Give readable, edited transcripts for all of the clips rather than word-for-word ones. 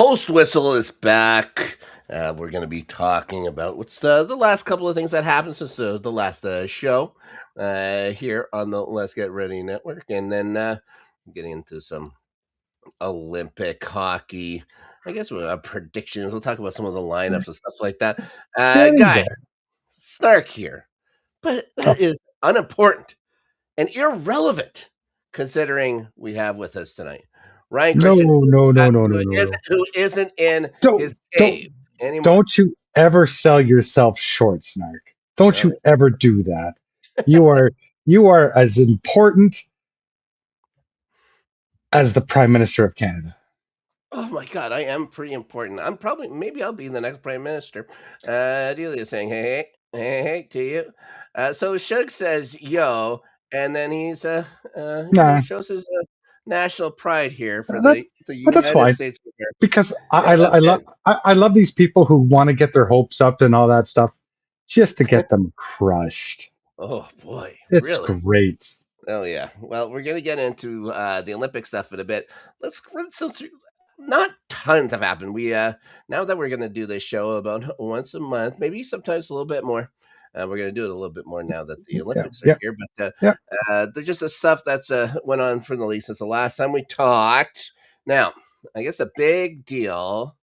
Post Whistle is back. We're going to be talking about what's the last couple of things that happened since the last show here on the Let's Get Ready Network, and then getting into some Olympic hockey. I guess we'll have predictions. We'll talk about some of the lineups and stuff like that. Getting Guys, there. Snark here, but Oh, that is unimportant and irrelevant considering we have with us tonight Ryan no, Christian, no, no, no, no, no, no. who isn't in Don't, his don't, cave anymore. don't you ever sell yourself short, Snark. Don't All you right. ever do that. You are, you are as important as the Prime Minister of Canada. Oh my God, I am pretty important. Maybe I'll be the next prime minister. Delia saying, hey, to you. So Shug says, yo, and then he Nah, shows his national pride here for that, the but that's United fine States of America. because Yeah, that's good. I love these people who want to get their hopes up and all that stuff just to get them crushed. Oh boy, It's really? great. Oh yeah. Well, we're gonna get into the Olympic stuff in a bit. Let's run some through. Not tons have happened. We now that we're gonna do this show about once a month, maybe sometimes a little bit more. We're gonna do it a little bit more now that the Yeah, Olympics are yeah, here. But yeah. there's just the stuff that's went on for the least since the last time we talked. Now, I guess the big deal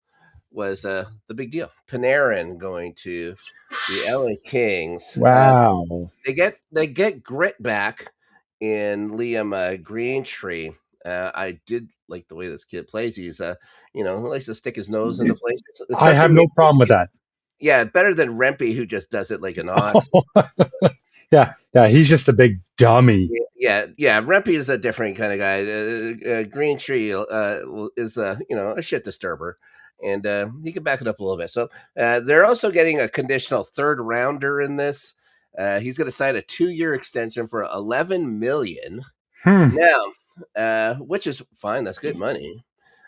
was the big deal. Panarin going to the LA Kings. Wow. They get grit back in Liam Greentree. I did like the way this kid plays. He's he likes to stick his nose into places. It's I have something, no problem with that. yeah, better than Rempe who just does it like an ox. Yeah, yeah, he's just a big dummy. Yeah. Rempe is a different kind of guy. Greentree is a shit disturber, and he can back it up a little bit. So they're also getting a conditional third rounder in this. He's going to sign a 2-year extension for 11 million Hmm. now, which is fine. That's good money.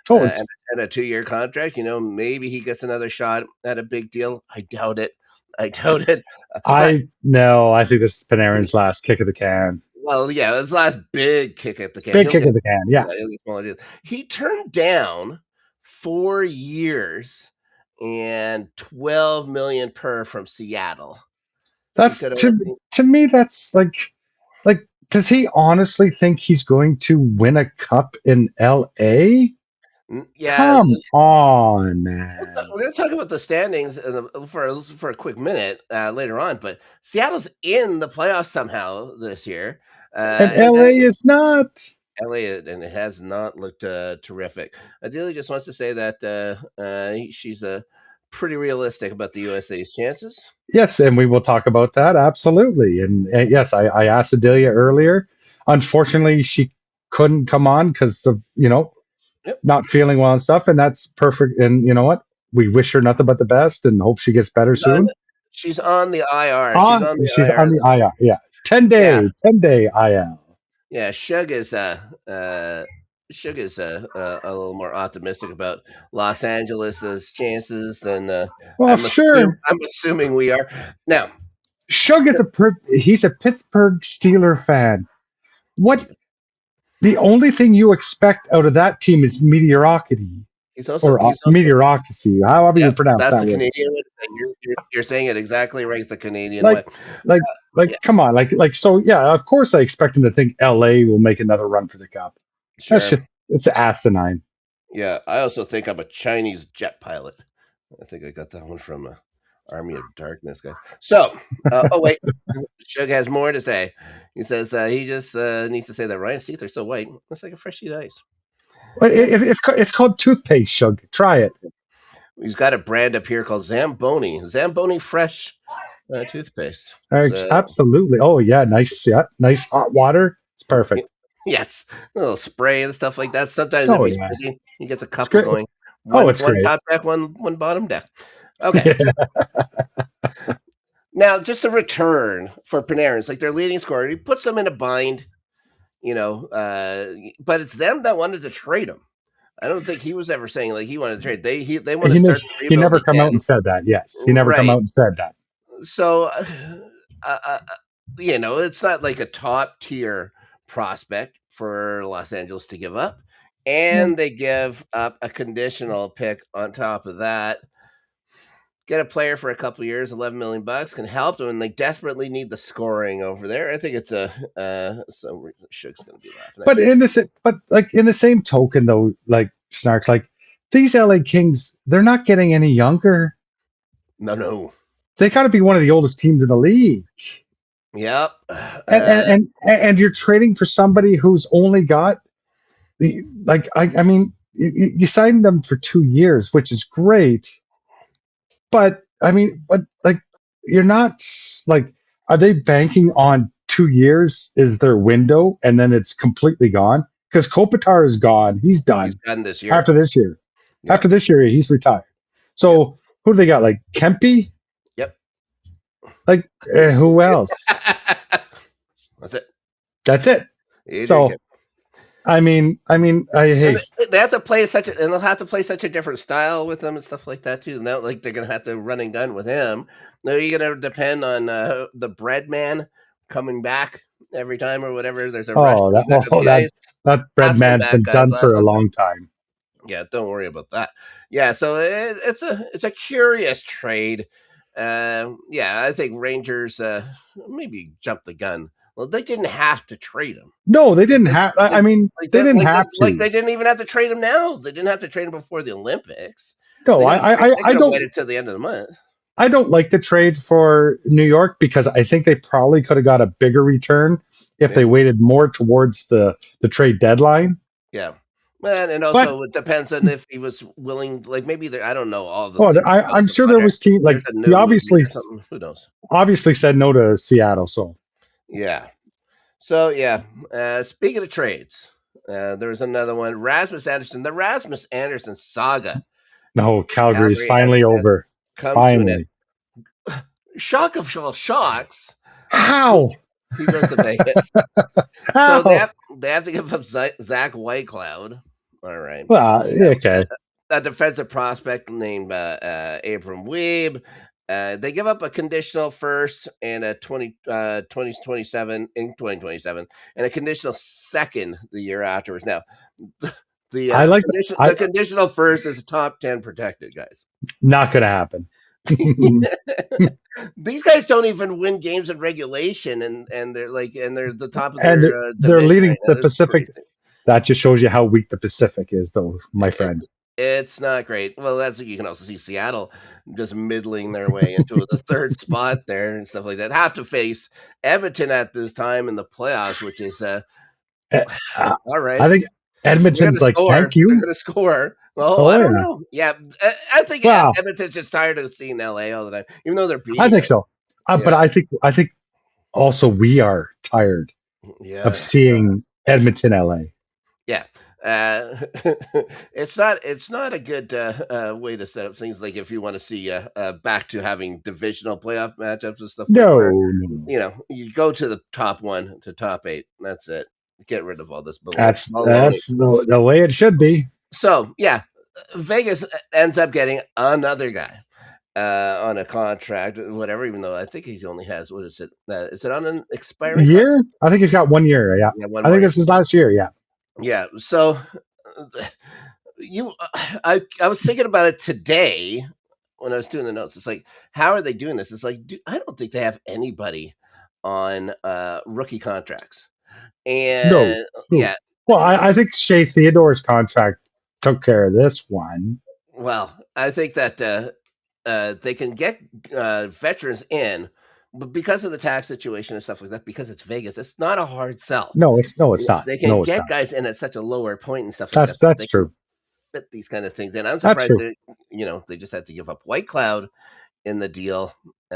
Oh, it's And a 2-year contract. Maybe he gets another shot at a big deal. I doubt it. I doubt it. But I no, I think this is Panarin's last kick of the can. well, yeah, his last big kick at the can. Big He'll kick get of the can. Yeah, yeah, he'll get smaller deals. He turned down 4 years and 12 million per from Seattle. He that's could have. to me. That's like. Does he honestly think he's going to win a cup in L.A.? Yeah, Come on, man. we're going to talk about the standings for a quick minute later on, but Seattle's in the playoffs somehow this year, And and L.A. is not. LA, and it has not looked terrific. Adelia just wants to say that she's pretty realistic about the USA's chances. Yes, and we will talk about that absolutely. And yes, I asked Adelia earlier. Unfortunately, she couldn't come on because of Yep. not feeling well and stuff, and that's perfect. And you know what? We wish her nothing but the best and hope she gets better She's on, soon. she's on the IR. She's on the She's on IR. the IR. Yeah, 10 day, Yeah, 10 day IL. yeah. Shug is a little more optimistic about Los Angeles's chances than Well, sure. I'm assuming we are now. Shug is he's a Pittsburgh Steeler fan. What the only thing you expect out of that team is mediocrity or He's also meteorocracy, however you Yep, pronounce that's that the word. Canadian way. You're saying it exactly right. The Canadian way. Like, like, Yeah, come on, so yeah. Of course, I expect him to think L.A. will make another run for the cup. That's sure. just it's asinine. Yeah, I also think I'm a Chinese jet pilot. I think I got that one from Army of Darkness, guys. So, oh wait, Shug has more to say. He says he just needs to say that Ryan's teeth are so white, it's like a fresh sheet of ice. Yeah, It's called toothpaste. Shug, try it. he's got a brand up here called Zamboni Fresh toothpaste. So, Absolutely. Oh yeah, nice. Yeah, nice hot water. It's y- perfect. yes, a little spray and stuff like that. Sometimes if Oh he's yeah, busy, he gets a it's couple great. going. Oh, One it's great. top deck, one bottom deck. Okay. Yeah. Now, just a return for Panarin. It's like their leading scorer. He puts them in a bind, but it's them that wanted to trade him. I don't think he was ever saying like he wanted to trade. They want to He ne- start the he rebuild never come out again. and said that. Yes, he never come Right. out and said that. So, uh, uh, it's not like a top tier prospect for Los Angeles to give up. and they give up a conditional pick on top of that. Get a player for a couple of years, $11 million can help them, and they desperately need the scoring over there. I think it's a so Suge's going to be laughing at But me. in the same token though, like Snark, like these LA Kings, they're not getting any younger. No. They got to be one of the oldest teams in the league. Yep. And you're trading for somebody who's only got the like I mean you signed them for 2 years, which is great, but I mean, but like you're not like are they banking on 2 years is their window and then it's completely gone? Because Kopitar is gone, he's He's done done this year. after this year. Yeah. After this year, he's retired. So who do they got? Like Kempe? Yep. Like who else? That's it. That's it. Adrian So Kempe. I mean, I hate. And they have to play and they'll have to play such a different style with him and stuff like that too. Now, like they're gonna have to run and gun with him. Now you're gonna depend on the bread man coming back every time or whatever. There's a rush Oh, of backup guys. that bread Has been man's back been guys done last for a time. long time. Yeah, don't worry about that. Yeah, so it's a curious trade. Yeah, I think Rangers maybe jumped the gun. Well, they didn't have to trade him. No, they didn't Like, have. like, I mean, like they that, didn't have like to. they didn't even have to trade him now. They didn't have to trade him before the Olympics. No, They I could have don't. waited till the end of the month. I don't like the trade for New York because I think they probably could have got a bigger return if they Yeah, waited more towards the trade deadline. yeah. And But also it depends on if he was willing. Like maybe there, I don't know all the oh, things about I'm his sure there employer. was team like There's a he no movie or something. Who knows? obviously said no to Seattle. So Yeah. So yeah, speaking of trades, there was another one. Rasmus Anderson, the Rasmus Anderson saga. no, Calgary's Calgary has, finally has over. come to an end. Finally, Shock of all shocks. how? He goes to Vegas. So How? they have to give up Zach Whitecloud. All right. Well, okay. A defensive prospect named Abram Weeb. They give up a conditional first and a 2027 in 2027 and a conditional second the year afterwards. Now, I like. the I conditional first is top 10 protected, guys. not gonna happen. These guys don't even win games in regulation, and they're the top of And their they're division leading right now. the That's Pacific. crazy. That just shows you how weak the Pacific is, though, my friend. It's not great. Well, that's you can also see Seattle just middling their way into the third spot there and stuff like that. Have to face Edmonton at this time in the playoffs, which is Uh, all right. I think They're going to Edmonton's like, score. thank They're you. going to score. Well, Oh I don't yeah. know. Yeah, I think Wow. Edmonton's just tired of seeing LA all the time, even though they're I beating think them. so. But Yeah, I think also we are tired of yeah, seeing Edmonton, LA. yeah. It's not a good way to set up things. Like if you want to see back to having divisional playoff matchups and stuff like No, that, no. you go to the top one to top eight. That's it. Get rid of all this baloney. That's the way it should be. So yeah, Vegas ends up getting another guy on a contract, whatever. Even though I think he only has what is it? Is it on an A expiring contract? year? I think he's got 1 year. Yeah. Yeah, one I more think year. this is last year. Yeah. Yeah. So you, I was thinking about it today when I was doing the notes. It's like, how are they doing this? It's like, I don't think they have anybody on rookie contracts. No. And No. yeah, Well, I think Shea Theodore's contract took care of this one. well, I think that they can get veterans in, but because of the tax situation and stuff like that, because it's Vegas, it's not a hard sell. No, it's not. They can No, it's get not. guys in at such a lower point and stuff like that. That's They can true. fit these kind of things in. I'm That's surprised true. that they just had to give up White Cloud in the deal.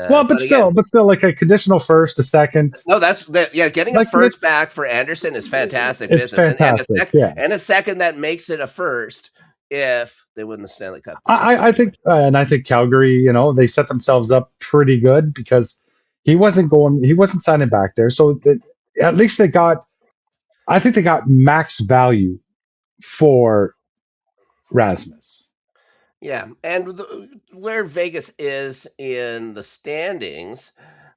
Well, But again, but still, like a conditional first, a second, no, that's that. Yeah, getting a like first back for Anderson is fantastic it's business, fantastic. and a Yes, second that makes it a first if they win the Stanley Cup this year. I think, and I think Calgary, they set themselves up pretty good because he wasn't signing back there, so that at least they got, I think they got max value for Rasmus. Yeah, and where Vegas is in the standings,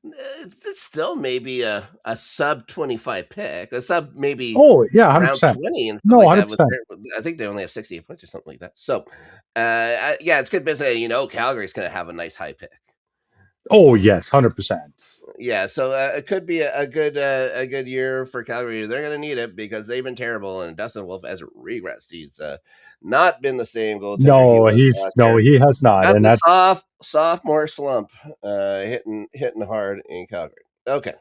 It's still maybe a sub 25 pick, a sub maybe Oh yeah, around 100%. 20 and stuff No, like that. 100%. I think they only have 68 points or something like that. So, yeah, it's good business. Calgary's going to have a nice high pick. Oh yes, 100%. Yeah, so it could be a good year for Calgary. They're going to need it because they've been terrible, and Dustin Wolf has regressed. He's not been the same goaltender he No, was last year. he has not, Got and the that's sophomore slump, hitting hard in Calgary. Okay,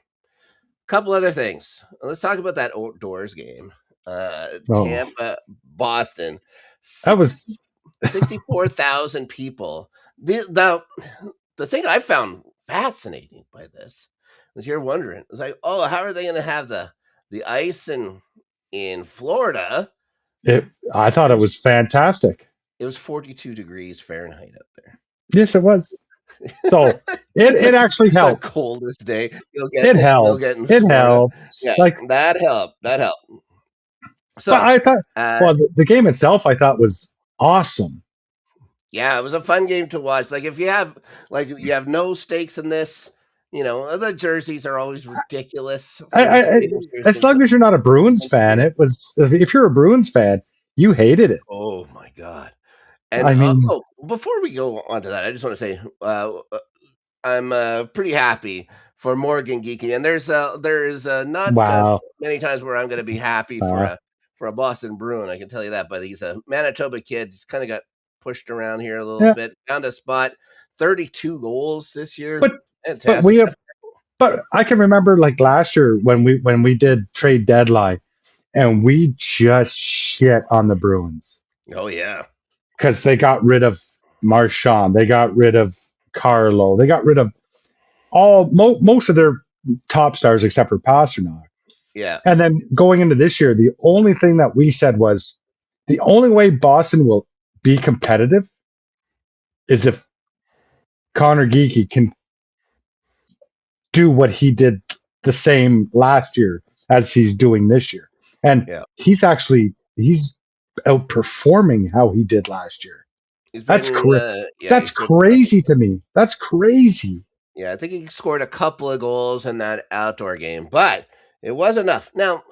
couple other things. Let's talk about that outdoors game. oh Tampa, Boston, that 60, was 64,000 people. The thing I found fascinating by this is you're wondering, it's like, oh, how are they going to have the ice in Florida? it. I thought It it was was fantastic. it was 42 degrees Fahrenheit up there. Yes, it was. So it actually The helped. coldest day It you'll get helps. in It Florida. helps. Yeah, Like, that helped. That helped. but So, I thought, uh, well, the game itself I thought was awesome. yeah, it was a fun game to watch. Like if you have no stakes in this, the jerseys are always ridiculous for the Sabres As teams. long as you're not a Bruins fan, it was. If you're a Bruins fan, you hated it. Oh my god! And I mean, before we go on to that, I just want to say I'm pretty happy for Morgan Geeky, and there's not wow. many times where I'm going to be happy Uh, for a Boston Bruin. I can tell you that. But he's a Manitoba kid. He's kind of got pushed around here a little yeah, bit. Found a spot. 32 goals this year. but Fantastic stuff. but I can remember like last year when we did trade deadline and we just shit on the Bruins Oh yeah, because they got rid of Marchand, they got rid of Carlo, they got rid of most of their top stars except for Pasternak. yeah. And then going into this year, the only thing that we said was the only way Boston will be competitive is if Connor Geeky can do what he did the same last year as he's doing this year. And Yeah, he's outperforming how he did last year. he's That's been that's he's been fun. crazy to me. That's crazy. Yeah, I think he scored a couple of goals in that outdoor game, but it was enough. Now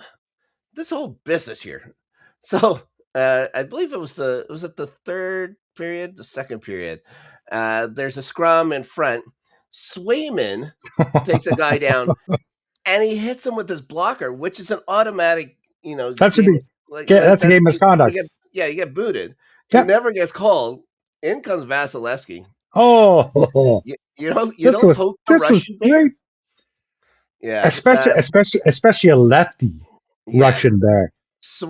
this whole business here. So I believe it was at the third period, the second period. There's a scrum in front. Swayman takes a guy down and he hits him with his blocker, which is an automatic, That should game. be Like that's a that. game misconduct. You get booted. It Yeah. never gets called. In comes Vasilevsky. Oh, You don't poke the this was Russian bear. great. Yeah, Especially a lefty yeah. Russian there.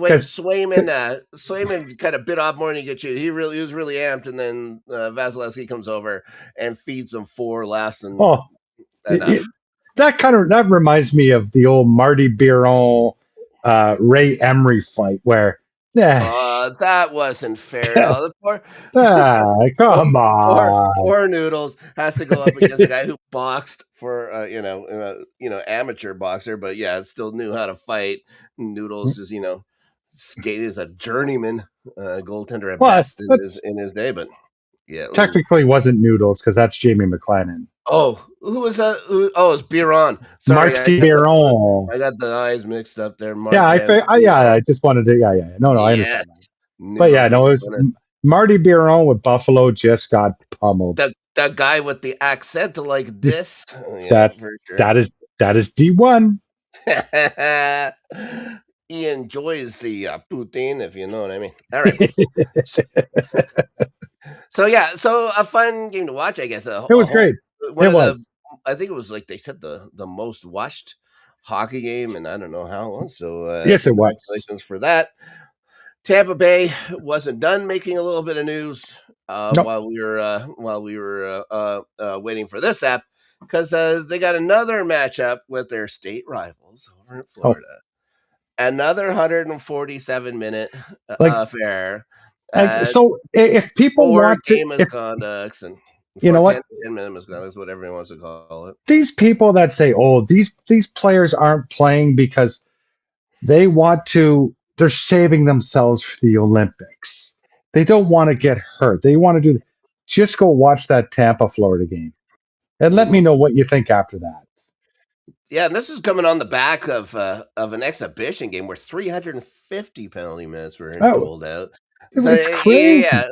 Because Swayman kind of bit off more than he could chew. He was really amped, and then Vasilevsky comes over and feeds him four less than oh, enough. that reminds me of the old Marty Biron, Ray Emery fight where, yeah, That wasn't fair at all. The poor, come on. poor Noodles has to go up against a guy who boxed for amateur boxer, but yeah, still knew how to fight. Noodles is skating as a journeyman goaltender at Well, best that's in his day, but yeah. Ooh. technically wasn't Noodles because that's Jamie McLennan. Oh, who was that? It's Biron. Sorry, Marty Biron. I got the eyes mixed up there. Yeah, Biron. I just wanted to, no, I Yes, understand that. But yeah, Noodles no, it was was gonna Marty Biron with Buffalo just got pummeled. the guy with the accent like this. Yeah, That's for sure. that is D1. He enjoys the poutine, if you know what I mean. All right. So yeah, so a fun game to watch, I guess. It was great. One It of the, was. I think it was like they said the most watched hockey game, and I don't know how long. So Yes, it was. congratulations for that. Tampa Bay wasn't done making a little bit of news No, while we were waiting for this app because they got another matchup with their state rivals over in oh, Florida. Another 147-minute like affair. Uh, so if people Four want to, game if misconducts and you know what, 10 minute misconducts, whatever he wants to call it. these people that say, oh, these players aren't playing because they want to, they're saving themselves for the Olympics. They don't want to get hurt. They want to just go watch that Tampa Florida game and let me Mhm. know what you think after that. Yeah, and this is coming on the back of an exhibition game where 350 penalty minutes were Oh, doled out. So it's crazy. yeah,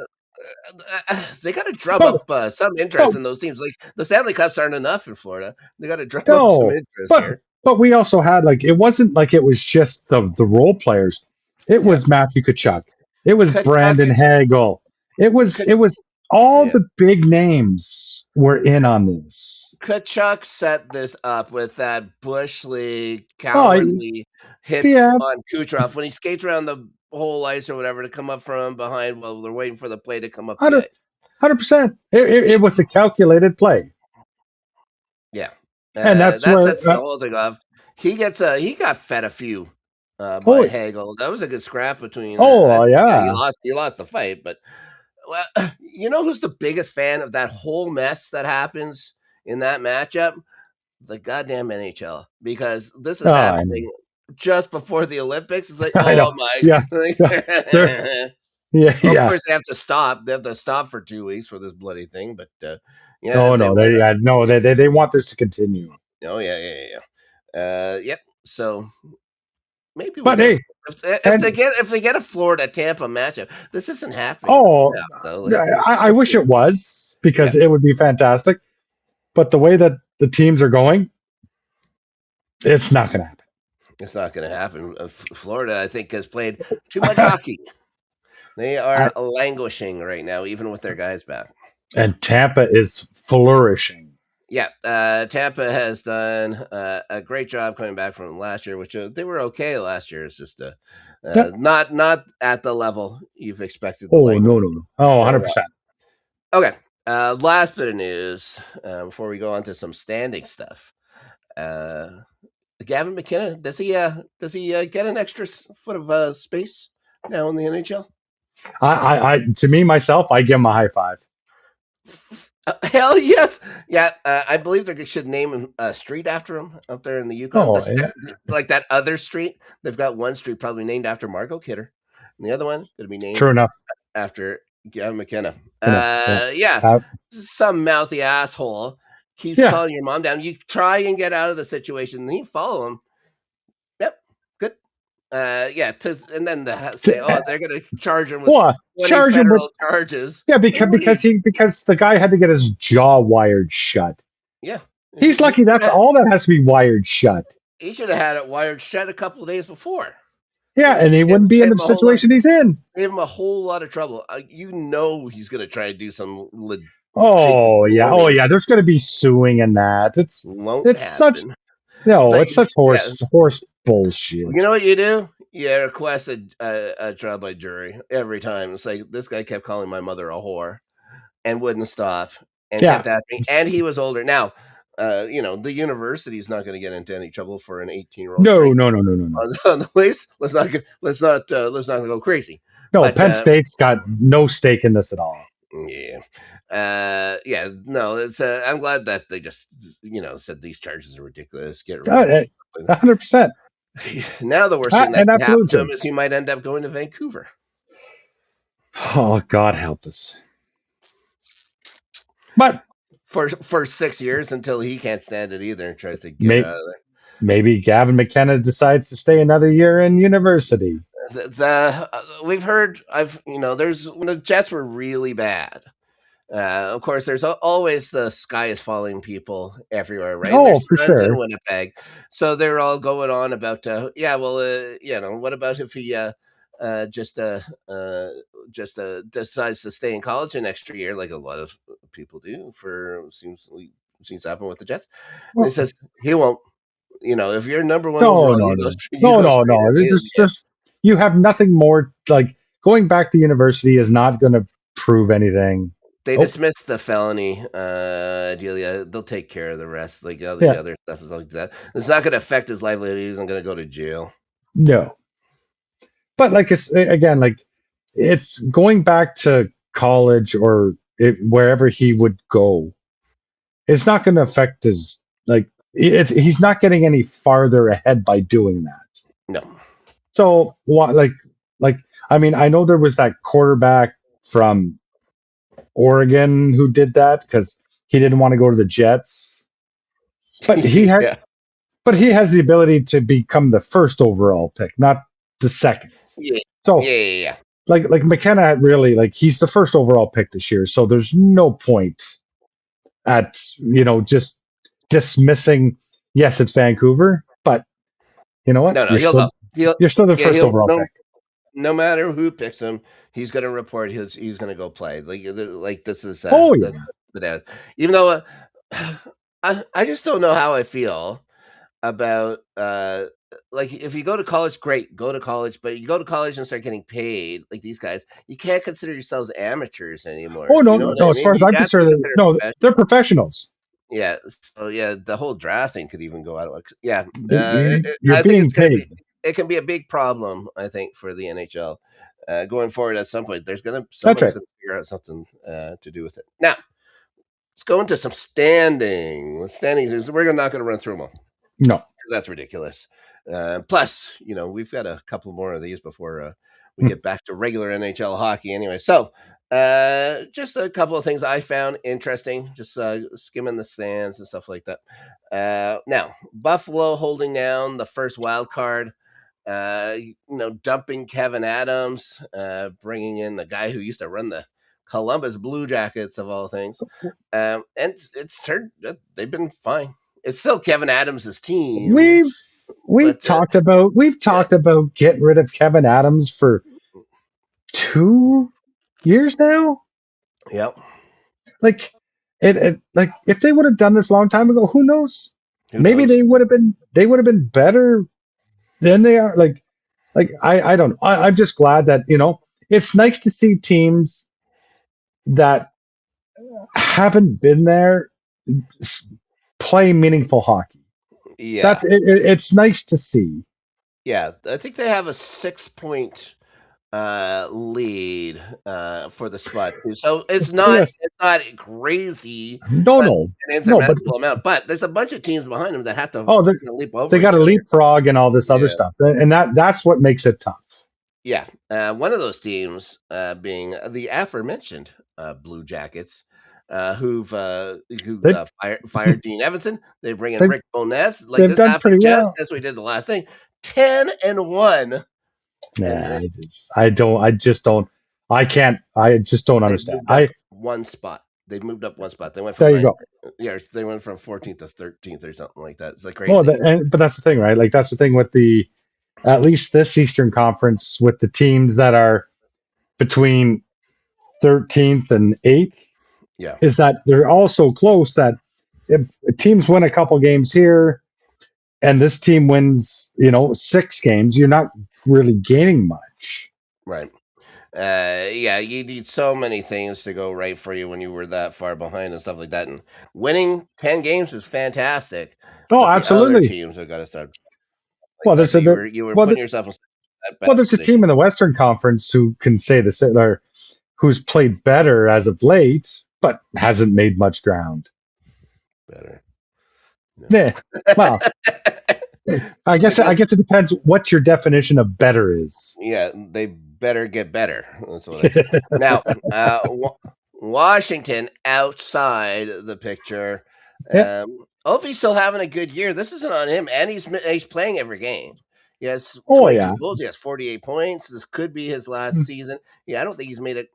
they got to drum But up some but interest in those teams. Like the Stanley Cups aren't enough in Florida. They got to drum up some no, interest but here. we also had like it wasn't like it was just the role players. It Yeah, was Matthew Kachuk. It was Kachuk, Brandon Hagel. It was all yeah. the big names were in on this. Kachuk set this up with that bushly, Oh cowardly hit yeah, on Kucherov when he skates around the whole ice or whatever to come up from behind while they're waiting for the play to come up the 100%. It was a calculated play, Yeah, and that's where. that's the whole thing of he got fed a few by Oh Hagel. That was a good scrap between. Yeah, yeah. he lost the fight, but well, you know who's the biggest fan of that whole mess that happens in that matchup? The goddamn NHL, because this is Oh, I know. happening just before the Olympics. It's like, I know. oh my! Yeah, yeah. There. Yeah, Well, of yeah. course, they have to stop. They have to stop for 2 weeks for this bloody thing. But yeah, Oh they no, might. they want this to continue. Oh yeah. Yep. So maybe we But got hey, if and they get a Florida Tampa matchup. This isn't happening in the oh, playoffs though. Like I wish it was yeah, because it would be fantastic. But the way that the teams are going, it's not going to happen. it's not going to happen. Florida, I think, has played too much hockey. They I- are languishing right now, even with their guys back. and Tampa is flourishing. Yeah, Tampa has done a great job coming back from last year, which they were okay last year. It's just That, not at the level you've expected the oh no, language. no, no. Oh, All 100%. right. Okay. Last bit of news before we go on to some standing stuff. Uh, Gavin McKenna, does he get an extra foot of space now in the NHL? To me myself, I give him a high five. Hell yes, yeah. I believe they should name a street after him out there in the Yukon. Oh That's yeah, like that other street. They've got one street probably named after Margot Kidder, and the other one going to be named true enough. after Gavin McKenna. Yeah, Yeah, uh, some mouthy asshole keeps yeah. calling your mom down. You try and get out of the situation, and you follow him. Yep, good. Yeah, and then say, oh, they're going to charge him with Well, 20 charge him with federal charges. yeah Well, what do you? because the guy had to get his jaw wired shut. Yeah, He's lucky that's all that has to be wired shut. he should have had it wired shut a couple of days before. Yeah, and he wouldn't be in the situation he's in. Gave him a whole lot of trouble. You know he's going to try to do some legit Oh bullying. yeah. There's going to be suing and that. Won't It's such happen. It's no. like, It's such yeah, horse you bullshit. know what you do? You request a trial by jury every time. It's like this guy kept calling my mother a whore and wouldn't stop and Yeah. kept asking me. And he was older. Now, the university is not going to get into any trouble for an 18-year-old No, drinking no, no, no, no, no. on the place. Let's not go crazy. No, But Penn State's got no stake in this at all. yeah. Yeah, no, it's I'm glad that they just said these charges are ridiculous. Get rid of them. 100%. Now the worst thing that And can happen to absolutely. him is he might end up going to Vancouver. Oh, God help us. But For 6 years until he can't stand it either and tries to get may, out of there. maybe Gavin McKenna decides to stay another year in university. We've heard there's when the Jets were really bad. Of course, there's always the sky is falling people everywhere, right? And Oh, there's for tons in sure. Winnipeg, so they're all going on about, yeah, well, what about if he uh, just uh, uh, decides to stay in college an extra year, like a lot of people do. Seems to happen with the Jets. And he Well, says he won't. If you're number one no, overall, no, you go straight no. in. Just you have nothing more like going back to university is not going to prove anything. They Oh, dismissed the felony deal. Yeah, they'll take care of the rest. Like all the yeah, other stuff is like that. It's not going to affect his livelihood. He isn't going to go to jail. no. But like it's again, like it's going back to college or wherever he would go. It's not going to affect his like. He's not getting any farther ahead by doing that. No. So what? Like I mean, I know there was that quarterback from Oregon who did that because he didn't want to go to the Jets. But he had Yeah. but he has the ability to become the first overall pick, not the second. Yeah, yeah, So yeah, yeah. like McKenna really like he's the first overall pick this year, so there's no point at just dismissing. Yes, it's Vancouver, but you know what? No, he'll go. He'll You're still the yeah, first he'll overall pick. no matter who picks him, he's going to report he's going to go play. Like this is Oh that's yeah, that. Even though I just don't know how I feel about like if you go to college, great, go to college, but you go to college and start getting paid like these guys, you can't consider yourselves amateurs oh anymore. no, You know no, what no. I As far mean? as You I'm have to be concerned, considered no, they're professional. professionals. Yeah, so yeah, the whole draft thing could even go out of yeah. You're I think being it's gonna be paid. it can be a big problem. I think for the NHL going forward at some point. That's Somebody's right. gonna figure out something to do with it. Now let's go into some standings. We're not gonna run through them all No. because that's ridiculous. Plus, we've got a couple more of these before we get back to regular NHL hockey anyway. So, just a couple of things I found interesting, just skimming the stands and stuff like that. Now, Buffalo holding down the first wild card. Dumping Kevin Adams, bringing in the guy who used to run the Columbus Blue Jackets of all things. And it's turned, they've been fine. It's still Kevin Adams' team, We've but we've yeah, talked about getting rid of Kevin Adams for 2 years now. yeah. Like like if they would have done this a long time ago, who knows? Who Maybe knows? they would have been better than they are. Like I don't know. I'm just glad that it's nice to see teams that haven't been there s- play meaningful hockey. Yeah, It's nice to see. yeah. I think they have a 6 point lead for the spot too. So Yes. it's not crazy, No, but no, an no. But insurmountable amount. But there's a bunch of teams behind them that have to oh, leap they over got each to other. leapfrog and all this other Yeah. stuff, and that's what makes it tough. Yeah, one of those teams being the aforementioned Blue Jackets, who They fired Dean Evanson. They bring in they Rick Bowness. Like they've this done happened pretty just well. as we did the last thing, 10-1, and Nah, I don't. I just don't. I can't. I just don't they've understand. moved up one spot. They've moved up one spot. They went from There you nine. go. Yeah, they went from 14th to 13th or something like that. It's like Well, crazy. but that's the thing, right? Like that's the thing with the at least this Eastern Conference with the teams that are between 13th and 8th Yeah, is that they're all so close that if teams win a couple games here and this team wins, 6 games, you're not really gaining much. right. Yeah, you need so many things to go right for you when you were that far behind and stuff like that. And winning 10 games is fantastic, Oh, but the other absolutely. teams have got to start like Well, that. there's So a you were well, putting yourself in that bad there's a position. team in the Western Conference who can say the same, or who's played better as of late, but hasn't made much ground. Better, no. Yeah. Well, I guess it depends what your definition of better is. Yeah, they better get better. That's what I say. Now, Washington outside the picture. Yeah. Ovi's still having a good year. This isn't on him, and he's playing every game. He has Oh 22 yeah. goals. He has 48 points. This could be his last Mm. season. Yeah, I don't think he's made it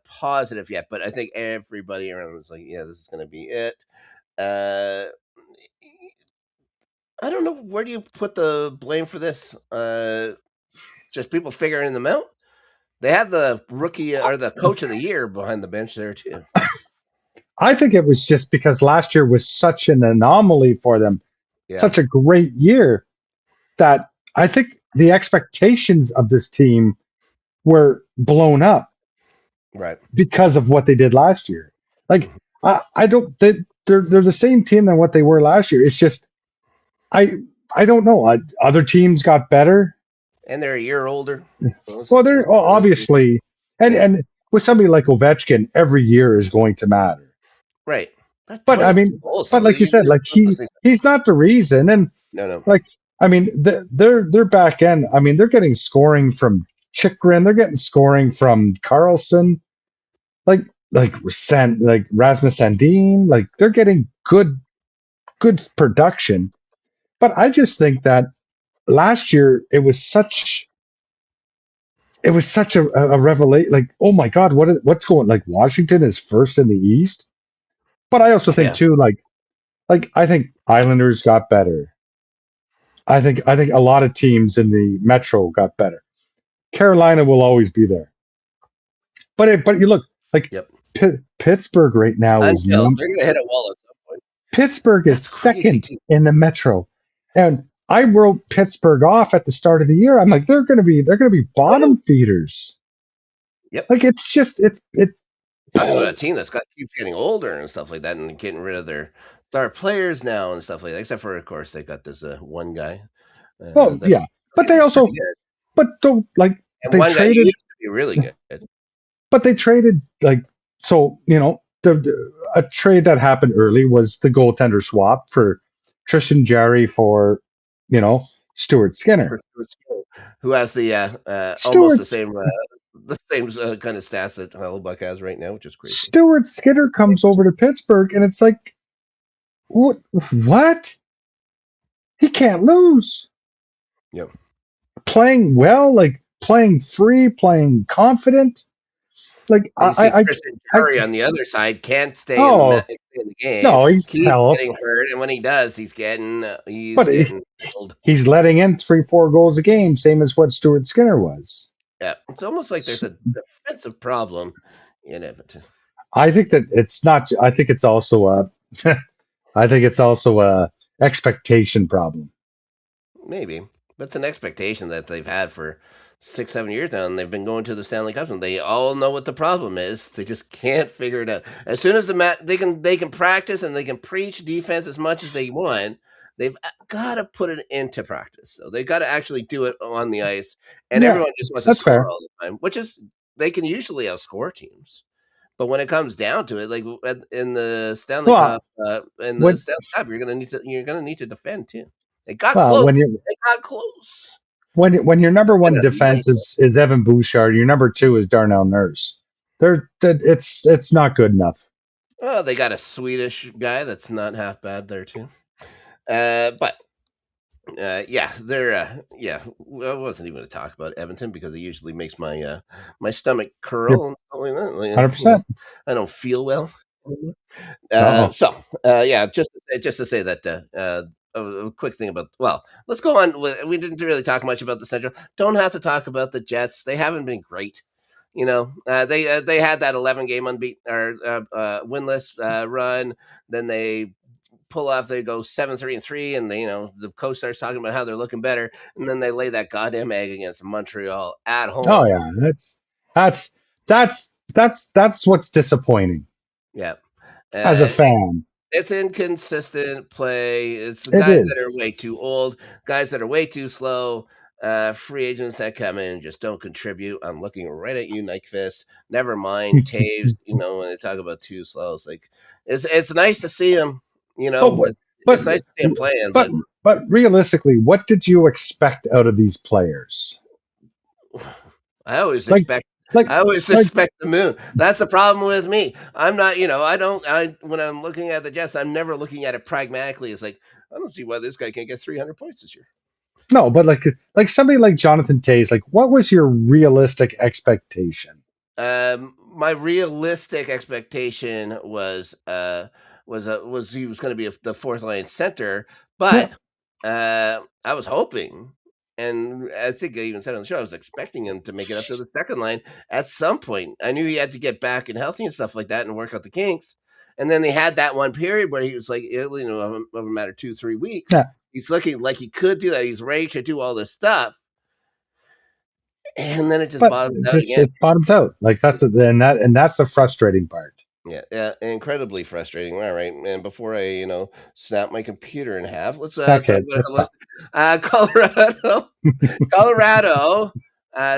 positive yet, but I think everybody around him is like, yeah, this is going to be it. Uh, I don't know, where do you put the blame for this? Just people figuring them out. They had the rookie or the coach of the year behind the bench there too. I think it was just because last year was such an anomaly for them, Yeah, such a great year that I think the expectations of this team were blown up right. because of what they did last year. Like I don't they're the same team than what they were last year. It's just I I don't know. Other teams got better. And they're a year older. So Well, they're obviously yeah, and with somebody like Ovechkin, every year is going to matter. right. But But I 22 mean, goals but though. like you said, like Those things- he's not the reason. And no, no. like I mean, their back end. I mean, they're getting scoring from Chikrin. They're getting scoring from Carlson. Like like Rasmus Sandin. Like they're getting good production. But I just think that last year it was such a revelation. Like, oh my God, what's going? Like, Washington is first in the East. But I also think Yeah. too, like I think Islanders got better. I think a lot of teams in the Metro got better. Carolina will always be there. But you look like Yep. Pittsburgh right now is Until they're gonna hit a wall at some point. Pittsburgh is That's crazy second too. in the Metro, and I wrote Pittsburgh off at the start of the year. I'm like, they're gonna be bottom feeders. Yep. Like it's just it. Talking about a team that's got keeps getting older and stuff like that, and getting rid of their star players now and stuff like that. Except for, of course, they got this one guy Well, that yeah, but they is pretty also good, but don't like and they one guy who traded, used to be really good. but they traded like so a trade that happened early was the goaltender swap for Tristan Jarry for you know Stuart Skinner. For who has the almost Stuart's the same kind of stats that Hellebuck has right now, which is crazy. Stuart Skinner comes over to Pittsburgh, and it's like, what? He can't lose. Yep. Playing well, like playing free, playing confident. Like And you see Christian I Curry on the other side can't stay in oh the game, no, he's keeps health, getting hurt, and when he does, but he's getting old. he's letting in 3-4 goals a game, same as what Stuart Skinner was. Yeah, it's almost like there's S- a defensive problem in Edmonton. I think that it's not. I think it's also a. I think it's also a expectation problem. Maybe, but it's an expectation that they've had for 6, 7 years now, and they've been going to the Stanley Cups, and they all know what the problem is. They just can't figure it out. As soon as they can practice and they can preach defense as much as they want. They've got to put it into practice. So they've got to actually do it on the ice, and Yeah, everyone just wants to that's score fair. all the time, which is they can usually outscore teams. But when it comes down to it, like in the Stanley Well, Cup, when you're gonna need to defend too. It got well close. when you It got close. when your number In one a nice defense way. is Evan Bouchard, your number two is Darnell Nurse. It's not good enough. Oh, they got a Swedish guy that's not half bad there too. But yeah, they're yeah. I wasn't even going to talk about Edmonton because it usually makes my stomach You're curl and stuff like that. Like, 100%. I don't feel well. Uh-oh. So yeah, just to say that a quick thing about let's go on. We didn't really talk much about the Central. Don't have to talk about the Jets. They haven't been great. They had that 11 game unbeaten or winless run. Then they pull off. They go 7-3-3, and the coach starts talking about how they're looking better, and then they lay that goddamn egg against Montreal at Oh home. yeah, that's that's what's disappointing Yeah, as a uh, fan. it's inconsistent play. It's the It guys that are way too is. old, guys that are way too slow, free agents that come in and just don't contribute. I'm looking right at you, Nyquist. Never mind Taves. When they talk about too slow, it's like it's nice to see him. But what but It's nice to see him playing, but but but realistically, what did you expect out of these players? I always Like expect like I always like expect the moon. That's the problem with me. I'm not, I don't when I'm looking at the Jets, I'm never looking at it pragmatically. It's like I don't see why this guy can't get 300 points this year. no, but like somebody like Jonathan Tays, like what was your realistic expectation? My realistic expectation was he was going to be the fourth line center, Yeah, but I was hoping, and I think I even said on the show, I was expecting him to make it up to the second line at some point. I knew he had to get back and healthy and stuff like that and work out the kinks. And then they had that one period where he was like, of a matter of 2-3 weeks, yeah. he's looking like he could do that. He's ready to do all this stuff, and then it just But bottoms out just again. it bottoms out. Like that's the frustrating part. Yeah, yeah, incredibly frustrating. All right, and before I, snap my computer in half, let's talk Okay, about that's how fine. Colorado, Colorado,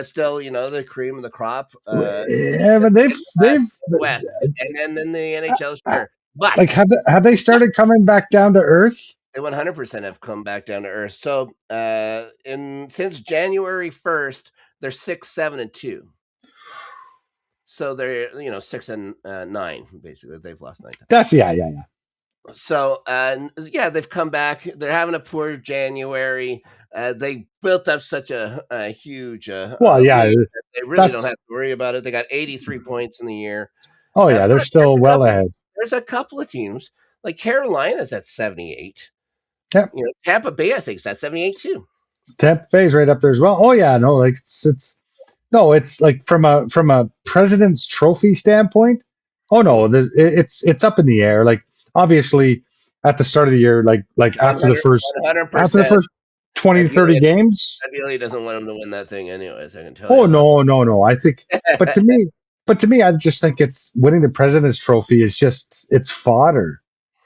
still, the cream of the crop. Yeah, but they've West, and then the NHL, sure, but like have they started coming back down to earth? they 100% have come back down to earth. So, in since January 1st, they're 6-7-2. So they're 6-9 basically. They've lost 9 times. That's yeah. So yeah, they've come back. They're having a poor January. They built up such a huge Well, yeah, lead that they really don't have that's to worry about it. They got 83 points in the year. oh yeah, they're But still well ahead. there's a couple of teams like Carolina's at 78. Yep, Tampa Bay I think is at 78 too. Tampa Bay's right up there as well. Oh yeah, no, like it's no, it's like from a President's Trophy standpoint. Oh no, it's up in the air. Like obviously at the start of the year, like 100%. after the first 20 to 30 Ideally, games. ideally doesn't want him to win that thing anyways. I can tell Oh you that. no, no, no. I think, but to me, I just think it's winning the President's Trophy is just it's fodder.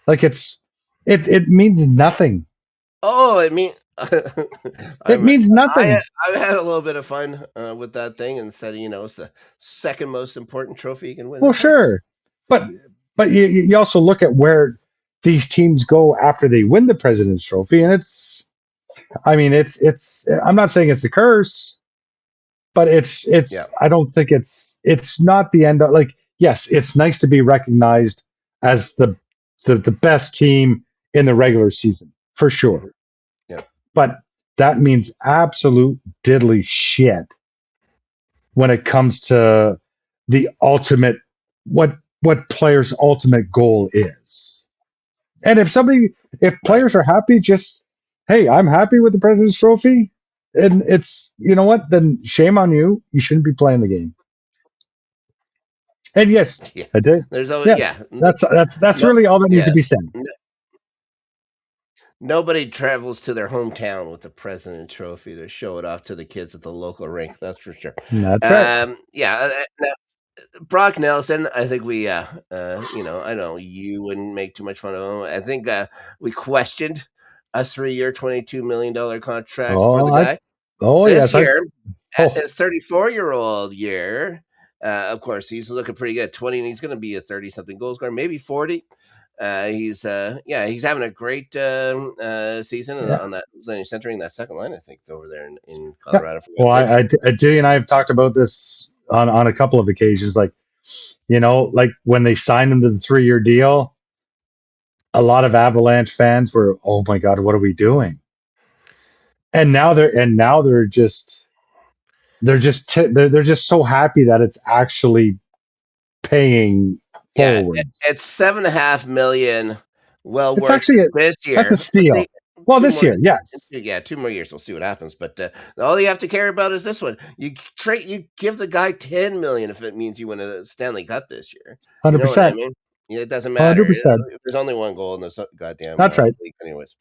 Like it means nothing. Oh, I mean, It I'm means I nothing. I've had a little bit of fun with that thing and said, it's the second most important trophy you can win in Well, hockey. sure, but you also look at where these teams go after they win the President's Trophy, and it's I mean it's I'm not saying it's a curse, but Yeah, it's I don't think it's not the end of like yes, it's nice to be recognized as the best team in the regular season for sure. hmm yeah, But that means absolute diddly shit when it comes to the ultimate what players' ultimate goal is. And if right. players are happy, just hey, I'm happy with the President's Trophy, and it's you know what, then shame on you. You shouldn't be playing the game. And yes, Yeah, I did. there's always Yes, that's no really all that needs yeah to be said. nobody travels to their hometown with the President Trophy to show it off to the kids at the local rink. That's for sure. That's right. Yeah, Brock Nelson, I think I know you wouldn't make too much fun of him. I think we questioned a 3-year, $22 million contract for Oh, the guy. yes, This year, at oh, his 34-year-old year, of course, he's looking pretty good. 20, and he's going to be a 30-something goal scorer, maybe 40. He's having a great season yeah, on that. He's entering that second line, I think, over there in yeah. Colorado. For Well, God's sake. Dilly and I have talked about this on a couple of occasions. Like, like when they signed him to the 3-year deal, a lot of Avalanche fans were, "Oh my God, what are we doing?" And now they're they're just so happy that it's actually paying Yeah, forwards. it's 7.5 million. Well It's worth actually it this that's a year. We'll see. steal. Well, Two this more, year, yes, yeah, 2 more years. We'll see what happens. But all you have to care about is this one. You give the guy 10 million if it means you win a Stanley Cup this year. You hundred know what I percent, mean? Yeah, it doesn't matter. 100%. There's only one goal in this goddamn That's right. league, anyways.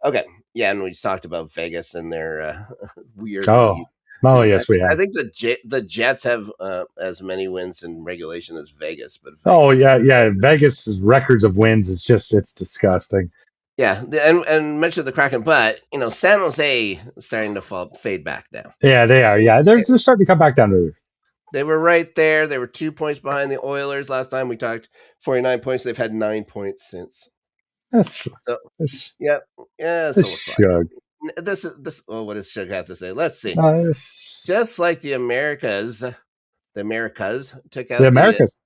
Okay, yeah, and we just talked about Vegas and their weird Oh, lead. oh I yes, we think have. the Jets have as many wins in regulation as Vegas, but Oh Vegas. yeah, yeah. Vegas' records of wins is just it's disgusting. Yeah, and mention the Kraken, but San Jose is starting to fade back now. Yeah, they are. Yeah, they're starting to come back down to earth. They were right there. They were 2 points behind the Oilers last time we talked. 49 points. They've had 9 points since. That's So that's, yeah, yeah, it's a that's little fun. shug. This. Oh, what does Shug have to say? Let's see. That's Just like the Americas took the out the. Americas.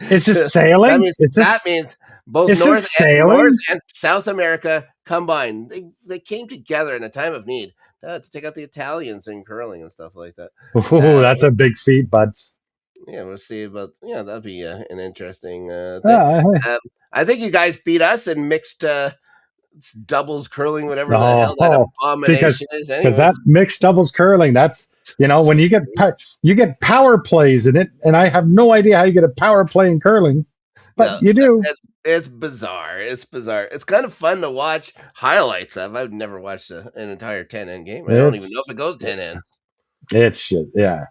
Is this that sailing? means that means both Is North this and North sailing? and South America combined. They came together in a time of need to take out the Italians in curling and stuff like that. Ooh, Uh, that's a big feat, buds. yeah, we'll see. But yeah, that'd be an interesting thing. Ah, Um, I think you guys beat us in mixed doubles curling, whatever the hell that oh, because abomination is. that Anyways, mixed doubles curling, that's when so you get power plays in it, and I have no idea how you get a power play in curling, but no, you do. it's bizarre. It's bizarre. It's kind of fun to watch highlights of. I've never watched an entire 10 end game. I don't even know if It's it goes 10 ends. it's yeah,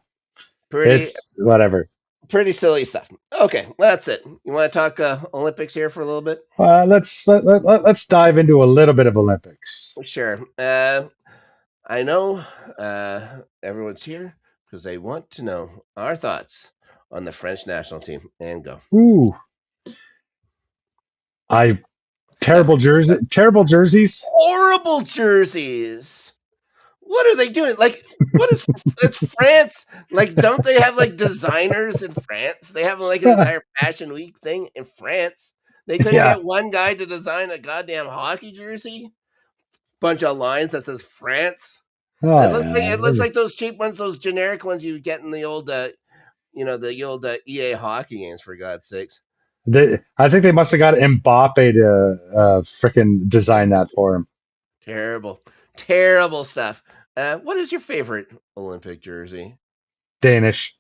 Pretty it's whatever. pretty silly stuff. Okay, that's it. You want to talk Olympics here for a little bit? Let's dive into a little bit of Olympics. Sure. I know everyone's here because they want to know our thoughts on the French national team. And go. Ooh, I No, terrible jerseys. horrible jerseys. What are they doing? Like, what is it's France? Like, don't they have like designers in France? They have like an entire fashion week thing in France. They couldn't Yeah. get one guy to design a goddamn hockey jersey. Bunch of lines that says France. Oh yeah. It looks like those cheap ones, those generic ones you get in the old the old EA hockey games. For God's sakes, I think they must have got Mbappe to frickin' design that for him. terrible, terrible stuff. What is your favorite Olympic jersey? Danish.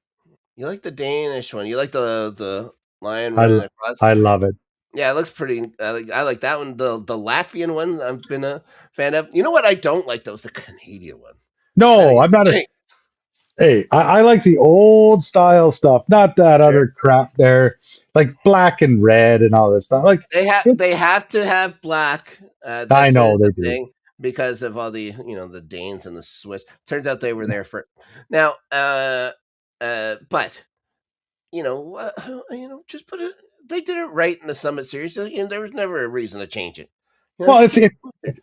You like the Danish one? You like the lion I running across? I love it. Yeah, it looks pretty. I like that one. The Latvian one, I've been a fan of. You know what I don't like though is the Canadian one. I No, think I'm not a. it Hey, I like the old style stuff, not that stinks. other crap there, like black and red and all this stuff. Like They it's. have to have black. I This know is they the do. thing because of all the the Danes and the Swiss. Turns out they were there for now. But just put it. They did it right in the Summit Series. There was never a reason to change it. Well, Just keep.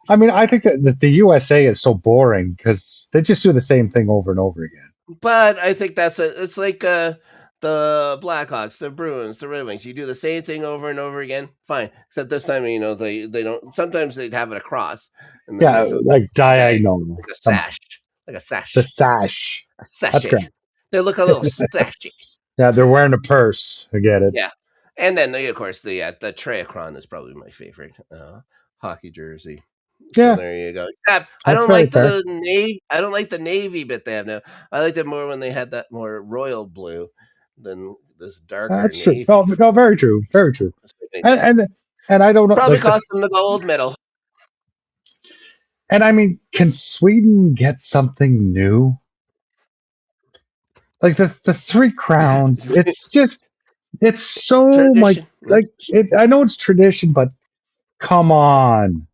I mean, I think that the USA is so boring because they just do the same thing over and over again. But I think it's like the Blackhawks, the Bruins, the Red Wings. You do the same thing over and over again. Fine, except this time they don't. Sometimes they'd have it across, and then Yeah, they go like diagonal, diagonal. like a Come on, sash, like a the sash, sash. a That's sachet. great. They look a little sashy. Yeah, they're wearing a purse. I get it. Yeah, and then of course the Triacron is probably my favorite hockey jersey. So Yeah, there you go. Yeah, I that's don't very like fair. the navy. I don't like the navy bit they have now. I liked it more when they had that more royal blue than this darker That's true. navy. No, no, very true. Very true. Anyway, And I don't know probably like cost them the gold medal. and I mean, can Sweden get something new? Like the Three Crowns. It's so like Tradition. it. I know it's tradition, but come on,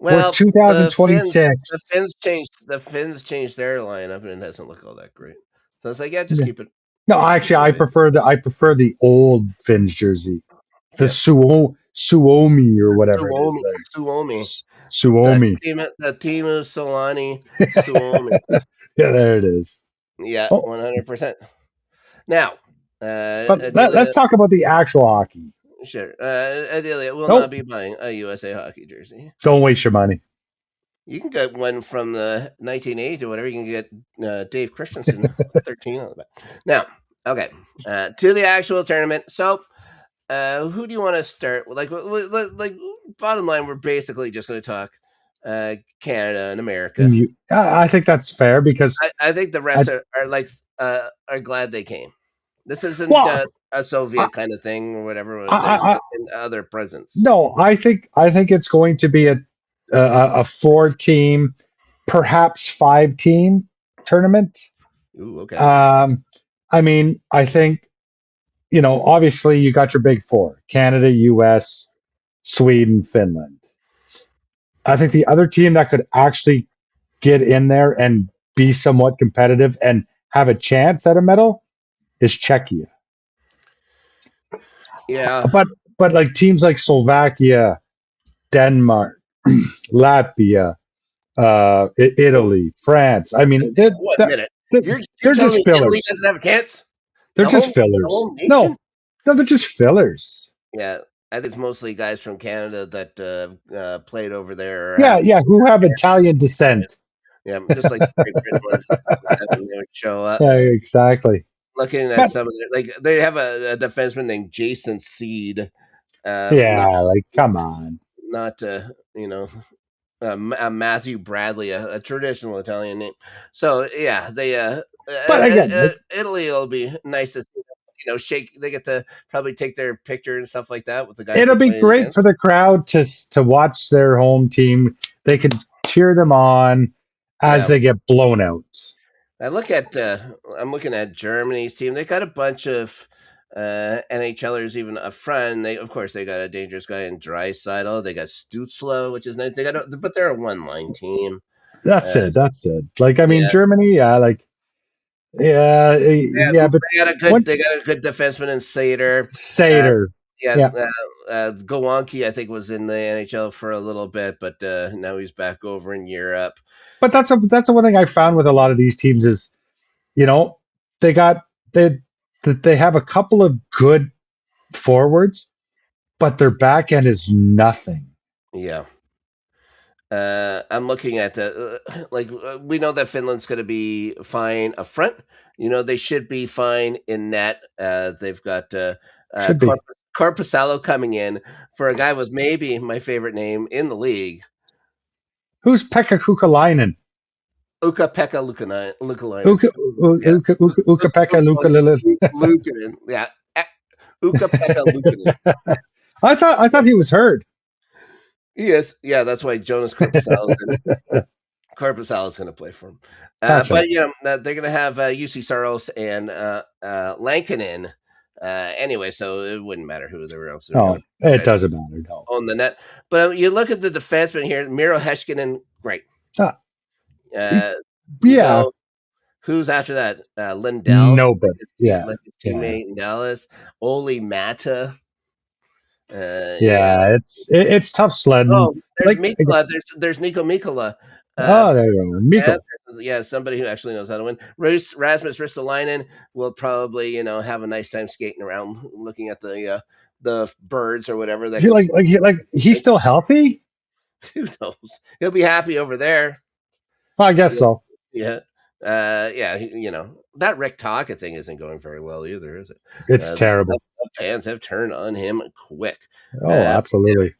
we're Well, the 2026. Finns changed their lineup, and it doesn't look all that great. So it's like, yeah, just Yeah. keep it, No, keep actually, it away. I prefer the old Finns jersey, the Yeah, Suomi or whatever it is Suomi, there. Suomi, Suomi. the team of Solani, Suomi. Yeah, there it is. Yeah, Oh, 100%. Now, but Adelia, let's talk about the actual hockey. sure, Adelia will not Nope, be buying a USA hockey jersey. don't waste your money. You can get one from the 1980s or whatever. You can get Dave Christensen 13 on the back. Now, okay, to the actual tournament. So, who do you want to start with? Like, bottom line, we're basically just going to talk Canada and America. I think that's fair because I think the I rest are glad they came. This isn't well a I Soviet kind of thing or whatever. There's I, other presence. no, I think it's going to be a four team, perhaps five team tournament. Ooh, okay. Um, I mean, I think obviously you got your big four: Canada, U.S., Sweden, Finland. I think the other team that could actually get in there and be somewhat competitive and have a chance at a medal is Czechia. Yeah. But like teams like Slovakia, Denmark, Latvia, Whoa. Italy, France. I mean, One minute. You're they're telling just me Italy fillers. doesn't have a chance? They're just The fillers. whole nation? No, no, they're just fillers. Yeah, I think it's mostly guys from Canada that played over there or Yeah, have yeah, who have Italian descent. yeah, just like the Great Britain ones when they would show up. Yeah, exactly. Looking at But some of their, like they have a defenseman named Jason Seed, yeah, not like come on. not Matthew Bradley, a traditional Italian name. So yeah, But again, like Italy will be nice to see. Shake. They get to probably take their picture and stuff like that with the guys it'll they're be playing great for against. the crowd to watch their home team. They can cheer them on as Yeah, they get blown out. I'm looking at Germany's team. They got a bunch of NHLers even up front. They of course they got a dangerous guy in Draisaitl. They got Stutzlo, which is nice. But they're a one line team. That's Uh, it. That's it. Like I mean, yeah, Germany, yeah, like yeah, yeah, but they once got a good defenseman in Sater. Uh, Seder, yeah, yeah, Gowanki I think was in the NHL for a little bit, but now he's back over in Europe. but that's the one thing I found with a lot of these teams is you know they got they have a couple of good forwards, but their back end is nothing. Yeah. I'm looking at the we know that Finland's going to be fine up front. They should be fine in net. They've got Should be. Corpusalo coming in for a guy with maybe my favorite name in the league, Who's Pekka Kukalainen? Ukko-Pekka Luukalainen. Uka Yeah, Uka Uka Uka Pekka Lukalinen. Luukkanen. Yeah, Ukko-Pekka Luukkanen. I thought he was hurt. He is. Yeah, that's why Jonas Corpusalo is going to play for him. Gotcha. But they're going to have UC Saros and Lankinen anyway, so it wouldn't matter who they were else. They're No, going it to doesn't matter. No. own the net. But you look at the defenseman here, Miro Heiskanen, great. Uh, Uh, yeah. Nico, who's after that? Lindell, Nobody. Yeah. like his Yeah. teammate in Dallas. Oli Mata. Yeah. It's tough sledding. Oh, there's Like, Mikkola. There's Nico Mikkola. there you go. Miko. Yeah, somebody who actually knows how to win. Rasmus Ristolainen will probably, have a nice time skating around, looking at the birds or whatever. That He's still healthy? who knows? He'll be happy over there. I guess so. Yeah, yeah. That Rick Taka thing isn't going very well either, is it? It's terrible. The fans have turned on him quick. Oh, absolutely.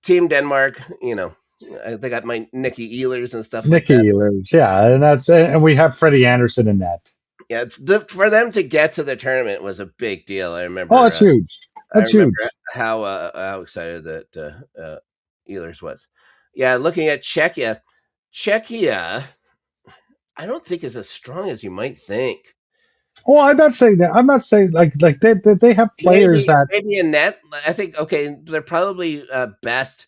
Team Denmark, they got my Nicky Ehlers and stuff Nicky like that. Ehlers, yeah, and we have Freddie Anderson in that. Yeah, for them to get to the tournament was a big deal. I remember. Oh, that's huge. That's huge. How excited that Ehlers was. Yeah, looking at Czechia, I don't think is as strong as you might think. Oh, I'm not saying that. I'm not saying like they have players that Maybe in net. I think they're probably best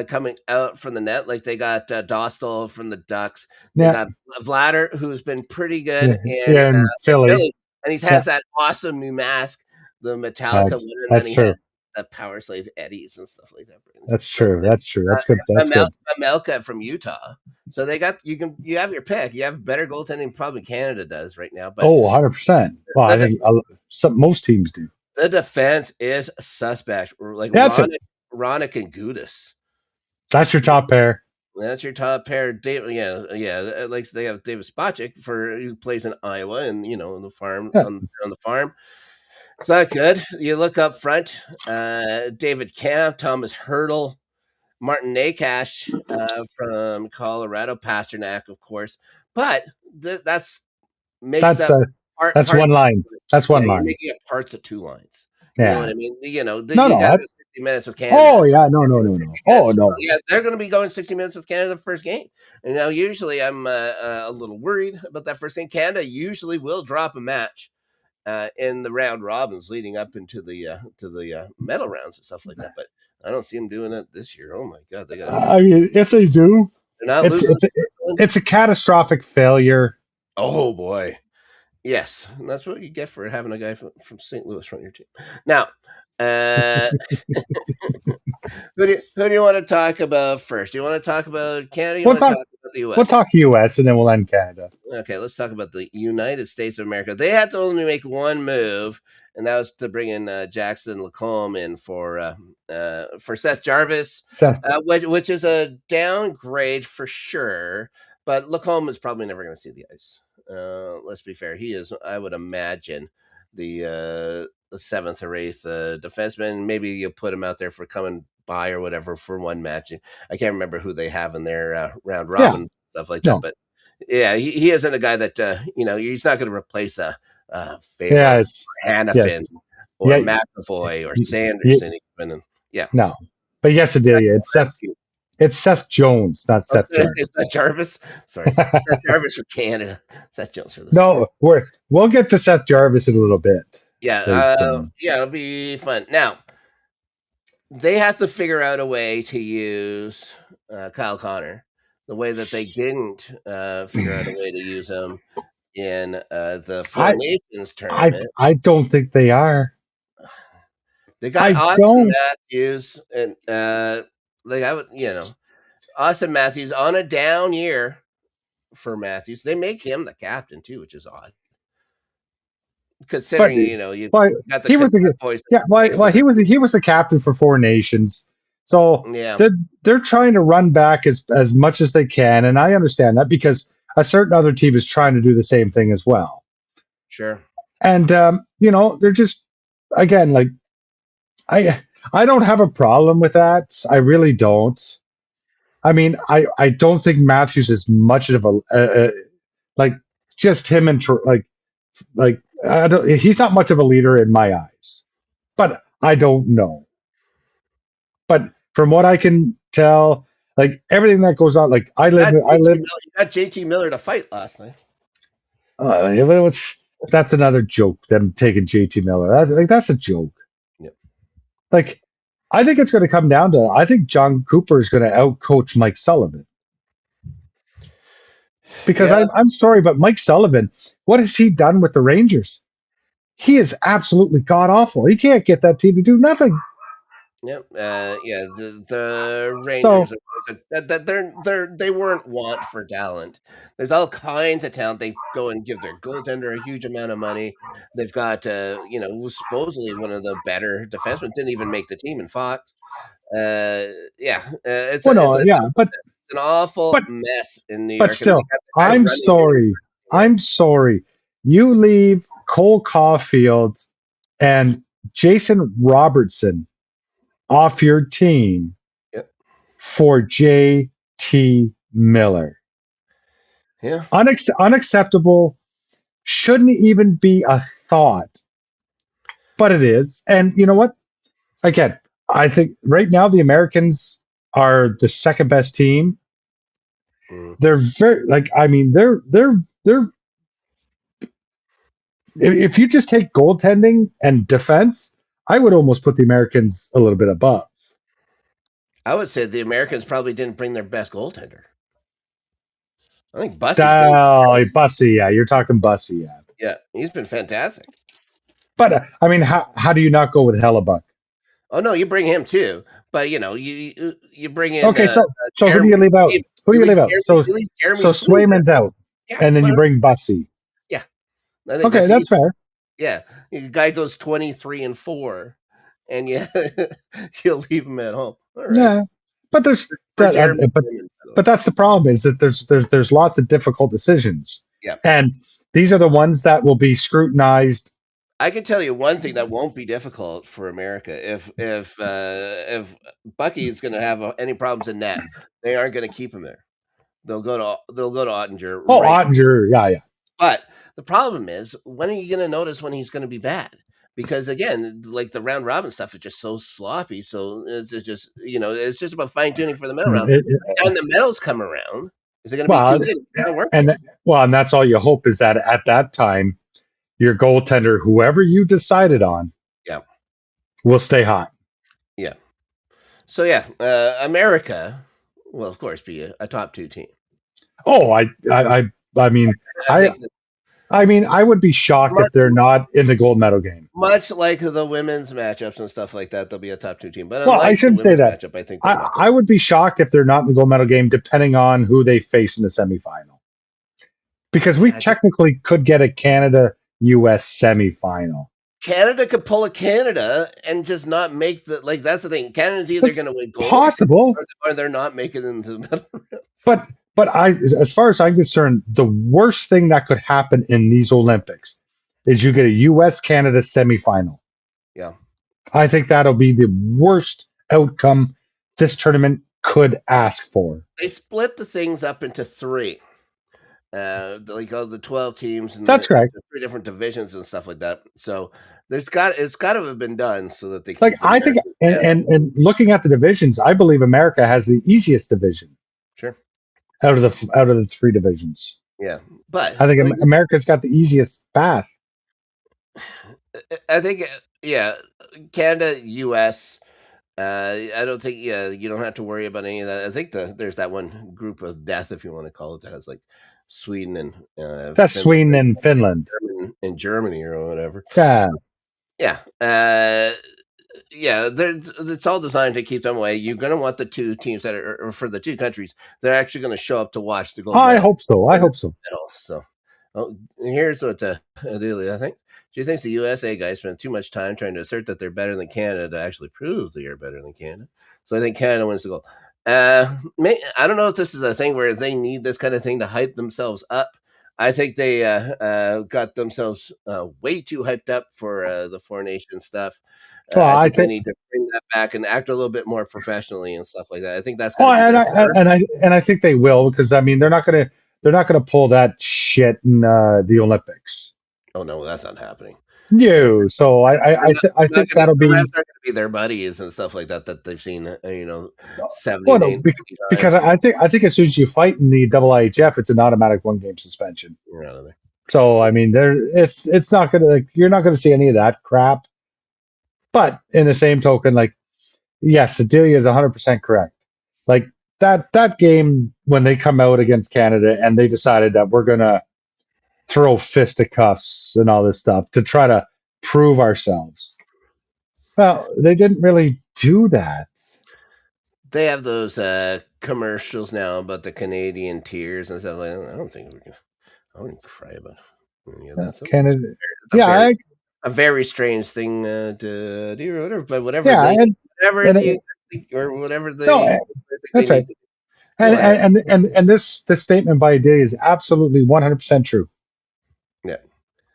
coming out from the net. Like they got Dostal from the Ducks. They yeah got Vladar, who's been pretty good in Philly. Philly, and he has that awesome new mask, the Metallica one, and then he true. has the Power Slave Eddies and stuff like that. That's true. That's true. That's good. That's good. Amelka from Utah. So they got you have your pick. You have better goaltending probably Canada does right now. But 100%. Well, I think most teams do. The defense is suspect. Like Ronick and Gudis. That's your top pair. That's your top pair. Yeah. Like they have David Spacek who plays in Iowa and on the farm on the farm. It's not good. You look up front. David Camp, Thomas Hurdle, Martin Nakash from Colorado, Pasternak, of course. But that's one line. That's one line. You're making it parts of two lines. Yeah. You know what I mean? You got 60 minutes with Canada. Oh yeah, no. Oh no. Yeah, they're going to be going 60 minutes with Canada the first game. And now usually I'm a little worried about that first game. Canada usually will drop a match in the round robins leading up into the medal rounds and stuff like that. But I don't see them doing it this year. Oh my God, they got. I mean, if they do, they're not losing. It's a catastrophic failure. Oh boy. Yes, and that's what you get for having a guy from St. Louis run your team. Now, who do you want to talk about first? Do you want to talk about Canada? We'll talk about the U.S. We'll talk U.S. and then we'll end Canada. Okay, let's talk about the United States of America. They had to only make one move, and that was to bring in Jackson Lacombe in for Seth Jarvis, which is a downgrade for sure. But Lacombe is probably never going to see the ice. Let's be fair. He is, I would imagine, the seventh or eighth defenseman. Maybe you put him out there for coming by or whatever for one match. I can't remember who they have in their round robin stuff like that. But yeah, he isn't a guy that he's not going to replace a favorite Hannafin or McAvoy or Sanderson even. No, but yes, it did. It's Seth Jones, not Seth Jarvis. Is that Jarvis? Sorry, Seth Jarvis for Canada. Seth Jones for this. No, we'll get to Seth Jarvis in a little bit. Yeah, it'll be fun. Now, they have to figure out a way to use Kyle Connor the way that they didn't figure out a way to use him in the Four Nations tournament. I don't think they are. They got Austin Matthews and they have Austin Matthews on a down year for Matthews. They make him the captain too, which is odd. considering But you why got the he was Quebec the boys yeah why mixing it. he was the captain for four nations, so Yeah, they're trying to run back as much as they can, and I understand that because a certain other team is trying to do the same thing as well, sure. and they're just again like I I don't have a problem with that. I really don't. I mean, I don't think Matthews is much of a like just him and like I don't, he's not much of a leader in my eyes, but I don't know. But from what I can tell, like everything that goes on, like I live. You got JT Miller to fight last night. That's another joke. Them taking JT Miller. That's a joke. Yep. Like I think it's going to come down to. I think John Cooper is going to outcoach Mike Sullivan because Yeah. I'm sorry, but Mike Sullivan, what has he done with the Rangers? He is absolutely god awful. He can't get that team to do nothing. Yep. Yeah. The So Rangers they weren't want for talent. There's all kinds of talent. They go and give their goaltender a huge amount of money. They've got supposedly one of the better defensemen didn't even make the team in Fox. Yeah. well, no, yeah, It's an awful but mess in New but York, and they still, got the guy I'm running it. sorry. Yeah. I'm sorry. You leave Cole Caulfield and Jason Robertson off your team Yep. for JT Miller. Yeah. Unacceptable. Shouldn't even be a thought, but it is. And you know what? Again, I think right now the Americans are the second best team. Mm. They're very like I mean they're if you just take goaltending and defense, I would almost put the Americans a little bit above. I would say the Americans probably didn't bring their best goaltender. I think Bussy's been Oh, Bussy, yeah, you're talking Bussy, yeah. yeah, he's been fantastic. But I mean, how do you not go with Hellebuck? Oh no, you bring him too, but you bring in Okay, so who do Jeremy. you leave out? Who do you leave out? You leave Jeremy So Sweeney. Swayman's out, Yeah, and then you whatever. bring Bussy. Yeah, I think Okay, that's that's easy. fair. Yeah, the guy goes 23-4, and yeah, you'll leave him at home. All right, Yeah, but there's for that, Jeremy but Sweeney, by the way. but that's the problem is that there's lots of difficult decisions, Yeah. and these are the ones that will be scrutinized. I can tell you one thing that won't be difficult for America if Bucky is going to have any problems in net, they aren't going to keep him there. They'll go to Ottinger Oh, right. Ottinger, yeah, yeah. But the problem is, when are you going to notice when he's going to be bad? Because again, like the round robin stuff is just so sloppy. So it's just it's just about fine tuning for the medal round. It- By the time the medals come around, is it going to be well, too late? It's not working. and and that's all you hope is that at that time your goaltender, whoever you decided on, Yeah, will stay hot. yeah. So yeah, America will of course be a top two team. Oh, I mean, I I think that I mean, I would be shocked much, if they're not in the gold medal game. much like the women's matchups and stuff like that, they'll be a top two team. But Well, I unlike the shouldn't say women's that. matchup, I think they'll not go. I would be shocked if they're not in the gold medal game, depending on who they face in the semifinal. Because we I just technically could get a Canada US semifinal. Canada could pull a Canada and just not make the like. That's the thing. Canada's either That's going to win gold possible, or they're not making it into the medal round. but as far as I'm concerned, the worst thing that could happen in these Olympics is you get a US Canada semifinal. Yeah, I think that'll be the worst outcome this tournament could ask for. they split the things up into three. Like all the 12 teams and That's correct. the three different divisions and stuff like that. So it's got to have been done so that they can Like keep I think, America. Yeah, and looking at the divisions, I believe America has the easiest division sure. out of the three divisions. Yeah, but I think like America's got the easiest path. I think yeah, Canada, U.S. I don't think you don't have to worry about any of that. I think there's that one group of death, if you want to call it that, has like Sweden and That's Sweden and Finland. And Germany or whatever. Yeah. Yeah, yeah. It's all designed to keep them away. You're going to want the two teams that are or for the two countries. They're actually going to show up to watch the gold I medal. hope so. I hope so. So here's what the deal is. I think She thinks the USA guys spend too much time trying to assert that they're better than Canada to actually prove they are better than Canada. So I think Canada wins the gold. I don't know if this is a thing where they need this kind of thing to hype themselves up. I think they got themselves way too hyped up for the Four Nations stuff. Well, I I think they think. need to bring that back and act a little bit more professionally and stuff like that. I think that's got Oh, to be and their I first. and I think they will because I mean they're not gonna pull that shit in the Olympics. Oh no, that's not happening. No, so I They're not think gonna, that'll the refs be. aren't gonna be their buddies and stuff like that that they've seen, 70 Well, no, names, 50 because times. I think as soon as you fight in the IIHF, it's an automatic 1 game suspension. You're out of there. So I mean, it's not gonna like you're not gonna see any of that crap. But in the same token, like yes, Adelia is 100% correct. Like that game when they come out against Canada and they decided that we're gonna throw fisticuffs and all this stuff to try to prove ourselves. Well, they didn't really do that. They have those commercials now about the Canadian tears and stuff like that. I don't think we're gonna. I wouldn't cry about any of that stuff. Canada, It's yeah, a very strange thing to do or whatever. But yeah, whatever and the or whatever no, they think they that's right. need to do, go ahead. And this statement by Adelia is absolutely 100% true. Yeah.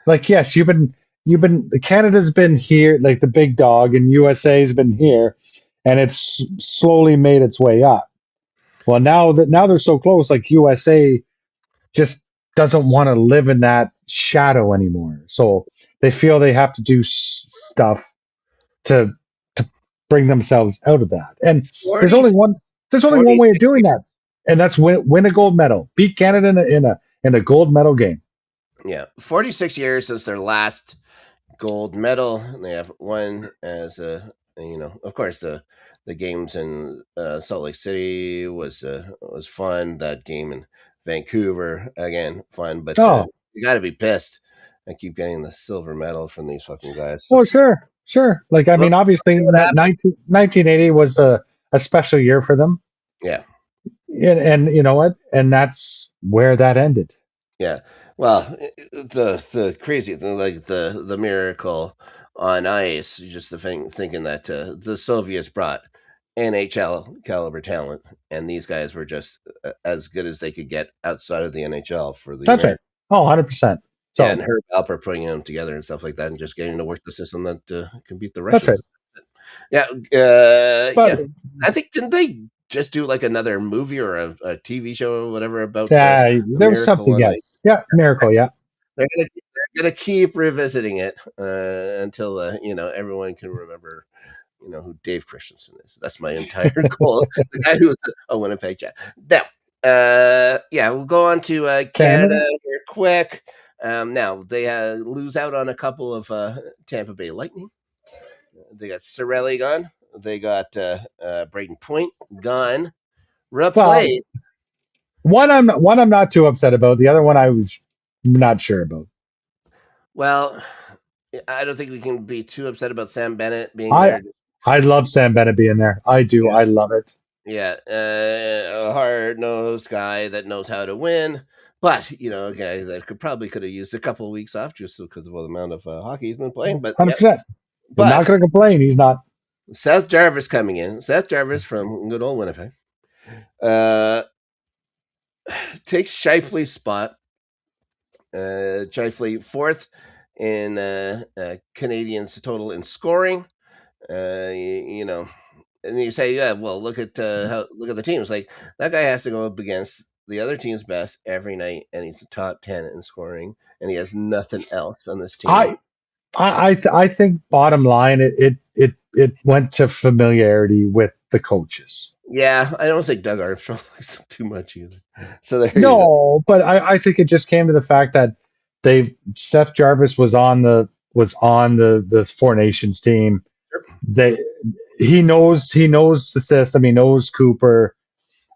Like yes, you've been Canada's been here, like the big dog, and USA's been here, and it's slowly made its way up. Well, now they're so close, like USA just doesn't want to live in that shadow anymore. So they feel they have to do stuff to to bring themselves out of that. And there's 40, only one there's only one way of 46 doing that, and that's win a gold medal, beat Canada in a gold medal game. Yeah, 46 years since their last gold medal. They have one as of course the games in Salt Lake City was fun. That game in Vancouver again fun, but Oh, you got to be pissed. I keep getting the silver medal from these fucking guys. So well, sure. Like I look, mean, obviously, see what happens. 1980 was a special year for them, Yeah, and you know what? And that's where that ended. yeah. Well, the crazy thing, like the miracle on ice, just the thing thinking that the Soviets brought NHL caliber talent, and these guys were just as good as they could get outside of the NHL for the That's right. Americans. Oh, 100%. Yeah, and So Herb Alper putting them together and stuff like that, and just getting to work the system that can beat the that's right. Russians. Yeah, But yeah. I think didn't they just do like another movie or a TV show or whatever about the there was miracle something. on ice? Yes. Yeah. Miracle. Yeah. They're gonna keep revisiting it until everyone can remember who Dave Christensen is. That's my entire goal. The guy who was a Winnipeg Jet. Now, yeah, we'll go on to Canada Canada. here quick. Now they lose out on a couple of Tampa Bay Lightning. They got Sorelli gone. They got Braden Point gone. Well, Replaced. one I'm not too upset about. The other one I was not sure about. Well, I don't think we can be too upset about Sam Bennett being I there. I love Sam Bennett being there. I do. Yeah, I love it. yeah, a hard-nosed guy that knows how to win, but a guy that could have used a couple of weeks off just because of the amount of hockey he's been playing. But yeah, 100%. I'm but not going to complain. He's not. Seth Jarvis coming in. Seth Jarvis from good old Winnipeg uh, takes Shifley's spot. Shifley fourth in Canadians total in scoring. You know, and you say, yeah, well, look at the teams. Like that guy has to go up against the other team's best every night, and he's the top 10 in scoring, and he has nothing else on this team. I I think bottom line it went to familiarity with the coaches. Yeah, I don't think Doug Armstrong likes him too much either. So there you go. No, but I think it just came to the fact that they Seth Jarvis was on the Four Nations team. They he knows the system. He knows Cooper.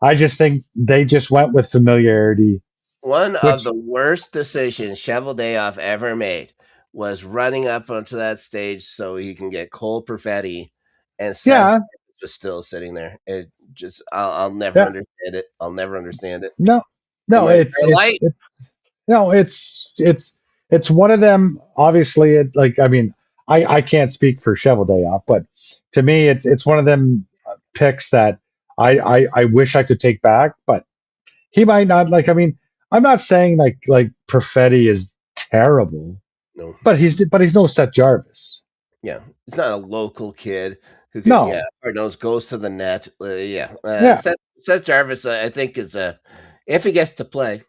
I just think they just went with familiarity, One of which the worst decisions Cheveldayoff ever made was running up onto that stage so he can get Cole Perfetti, and Seth yeah, just still sitting there. It just, I'll never yeah. understand it. I'll never understand it. No, Am no, I light? no, it's it's one of them. Obviously, I mean, I can't speak for Cheveldayoff, but to me, it's one of them picks that I wish I could take back, but he might not. Like, I mean, I'm not saying like Perfetti is terrible, No, but he's no Seth Jarvis. yeah, it's not a local kid who can, yeah, No, or knows goes to the net. Yeah, yeah. Seth Jarvis, I think is if he gets to play,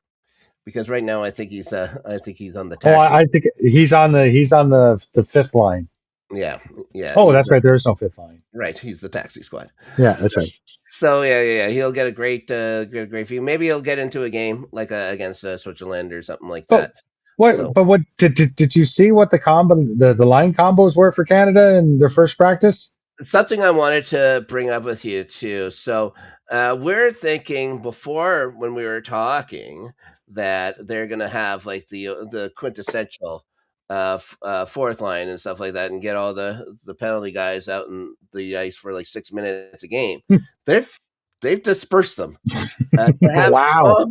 because right now I think he's on the Oh, taxi. I think he's on the fifth line. Yeah, yeah, Oh, that's right. There is no fifth line. right. He's the taxi squad. Yeah, that's right. So yeah, he'll get a great view. Maybe he'll get into a game like against Switzerland or something like But that. what? So But what did you see what the line combos were for Canada in their first practice? something I wanted to bring up with you too. So we're thinking before when we were talking that they're gonna have like the quintessential fourth line and stuff like that, and get all the penalty guys out in the ice for like 6 minutes a game. They've they've dispersed them. To have Wow,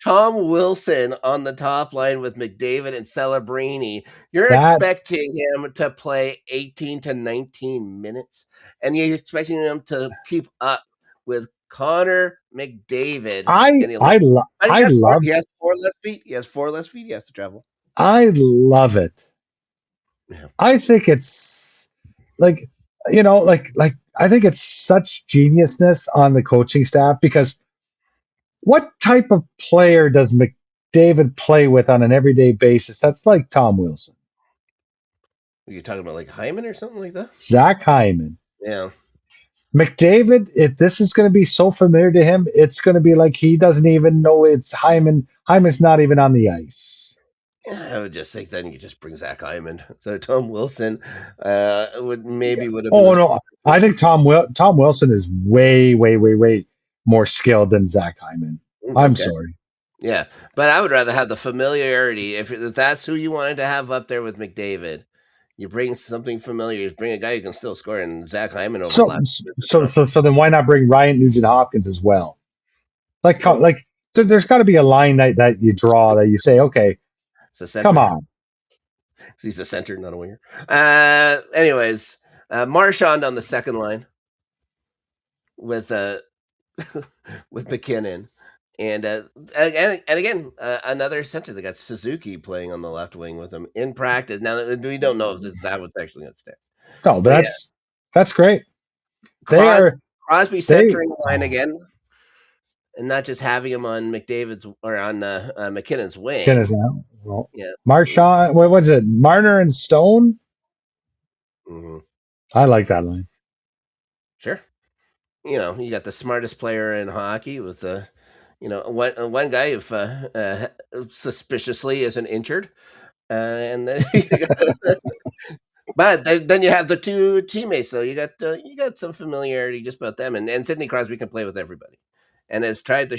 Tom Wilson on the top line with McDavid and Celebrini. You're that's expecting him to play 18 to 19 minutes, and you're expecting him to keep up with Connor McDavid. I And I lo- I love he has four less feet. He has four less feet. He has to travel. I love it. Yeah. I think it's like I think it's such geniusness on the coaching staff because what type of player does McDavid play with on an everyday basis? That's like Tom Wilson, You're talking about like Hyman or something like that? Zach Hyman. Yeah. McDavid, if this is going to be so familiar to him, it's going to be like he doesn't even know it's Hyman. Hyman's not even on the ice. Yeah, I would just think then you just bring Zach Hyman. So Tom Wilson would have been Oh the no, I think Tom Wilson is way, way, way, way more skilled than Zach Hyman. I'm okay. sorry. Yeah, but I would rather have the familiarity. If that's who you wanted to have up there with McDavid, you bring something familiar. You bring a guy who can still score, and Zach Hyman So overlaps with so enough. so so then why not bring Ryan Nugent Hopkins as well? Like Well, there's got to be a line that you draw that you say, okay, it's a come center. on. 'Cause he's a center, not a winger. Anyways, Marchand on the second line with with McKinnon. And again, another center. They got Suzuki playing on the left wing with him in practice. Now we don't know if that was actually going to stay, No, but yeah, that's great. They Cros- are Crosby they centering the line again, and not just having him on McDavid's or on McKinnon's McKinnon's wing. now. Well, Yeah, Marchand, what was it? Marner and Stone. hmm I like that line. sure. You got the smartest player in hockey with one guy if suspiciously isn't injured, and then but then you have the two teammates, so you got some familiarity just about them, and Sidney Crosby can play with everybody, and has tried to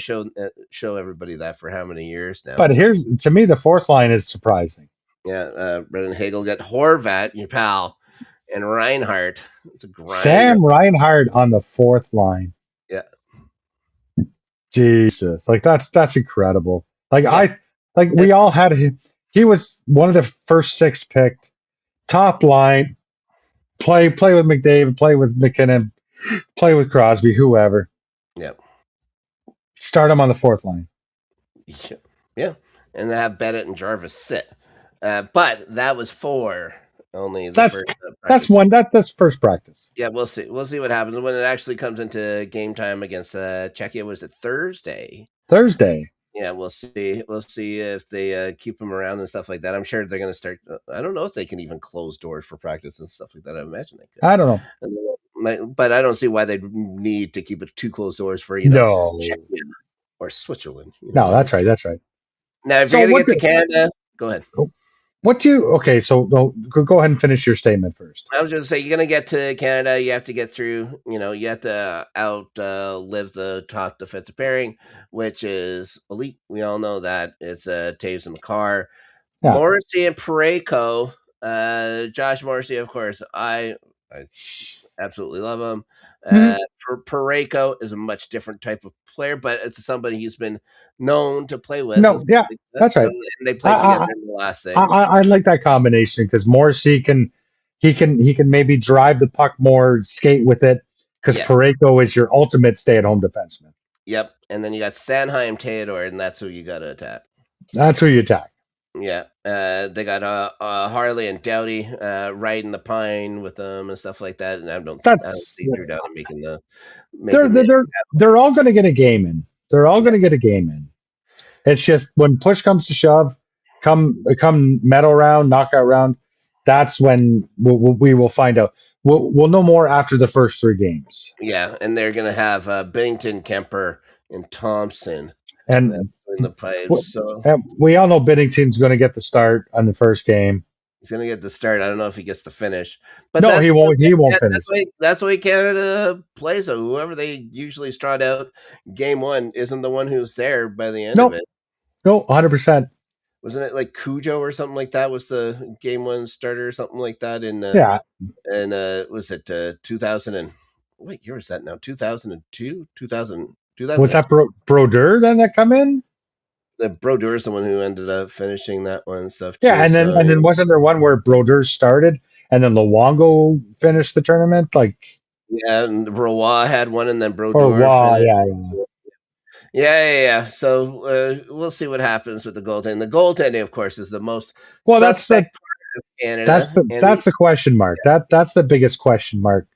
show everybody that for how many years now. But So here's to me the fourth line is surprising. yeah, Brendan Hagel got Horvat, your pal, and Reinhardt. It's a grinder. Sam Reinhart on the fourth line. Yeah, Jesus, like that's incredible. Like yeah, we all had him. He was one of the first six picked top line. Play with McDavid, play with McKinnon, play with Crosby, whoever. yeah, Start him on the fourth line. yeah, yeah, and they have Bennett and Jarvis sit, but that was for only the That's first that's practice. one that's first practice. Yeah, we'll see. We'll see what happens when it actually comes into game time against Czechia. Was it Thursday? Thursday. Yeah, we'll see. We'll see if they keep him around and stuff like that. I'm sure they're going to start. I don't know if they can even close doors for practice and stuff like that. I imagine they could, I don't know. but I don't see why they need to keep it too closed doors for No, Czechia or Switzerland. no, that's right. That's right. Now, if you're So going to get to Canada, go ahead. what do you? Okay, so no, go ahead and finish your statement first. I was just saying, you're gonna get to Canada. You have to get through. You have to live the top defensive pairing, which is elite. We all know that it's Taves and McCarr, Yeah, Morrissey and Pareko. Josh Morrissey, of course. I absolutely love him. Mhm. Pareko is a much different type of player, but it's somebody he's been known to play with and No, stuff yeah, like that. that's So right. and they played together I, in the last I, thing. I like that combination because Morrissey can he can maybe drive the puck more, skate with it because Yes. Pareko is your ultimate stay-at-home defenseman. Yep. And then you got Sanheim Theodore, and that's who you got to attack. That's who you attack. Yeah, they got Harley and Doughty riding the pine with them and stuff like that. And I don't That's see Drew Doughty making the they're making they're the. they're, they're all going to get a game in. They're all Yeah, going to get a game in. It's just when push comes to shove, come medal round, knockout round. That's when we will find out. We'll know more after the first three games. yeah, and they're gonna have Bennington, Kemper, and Thompson And in the pipes. w- So and we all know Binnington's going to get the start on the first game. he's gonna get the start. I don't know if he gets the finish, but No, he that's won't. He won't finish. that's the way Canada plays. So whoever they usually start out game one isn't the one who's there by the end of No, it. no, 100%. Wasn't it like Cujo or something like that was the game one starter or something like that in Yeah. and was it 2000 and what year was that now? 2002, 2000, Was that 2002. Brodeur then that come in? The Brodeur is the one who ended up finishing that one and stuff Yeah, too. and So then wasn't there one where Brodeur started and then Luongo finished the tournament? Like yeah, and Roy had one, and then or Brodeur wow, finished. yeah, yeah. Yeah. So we'll see what happens with the goaltending. The goaltending, of course, is the most Well, that's the suspect part of Canada, and that's the question mark. That's the biggest question mark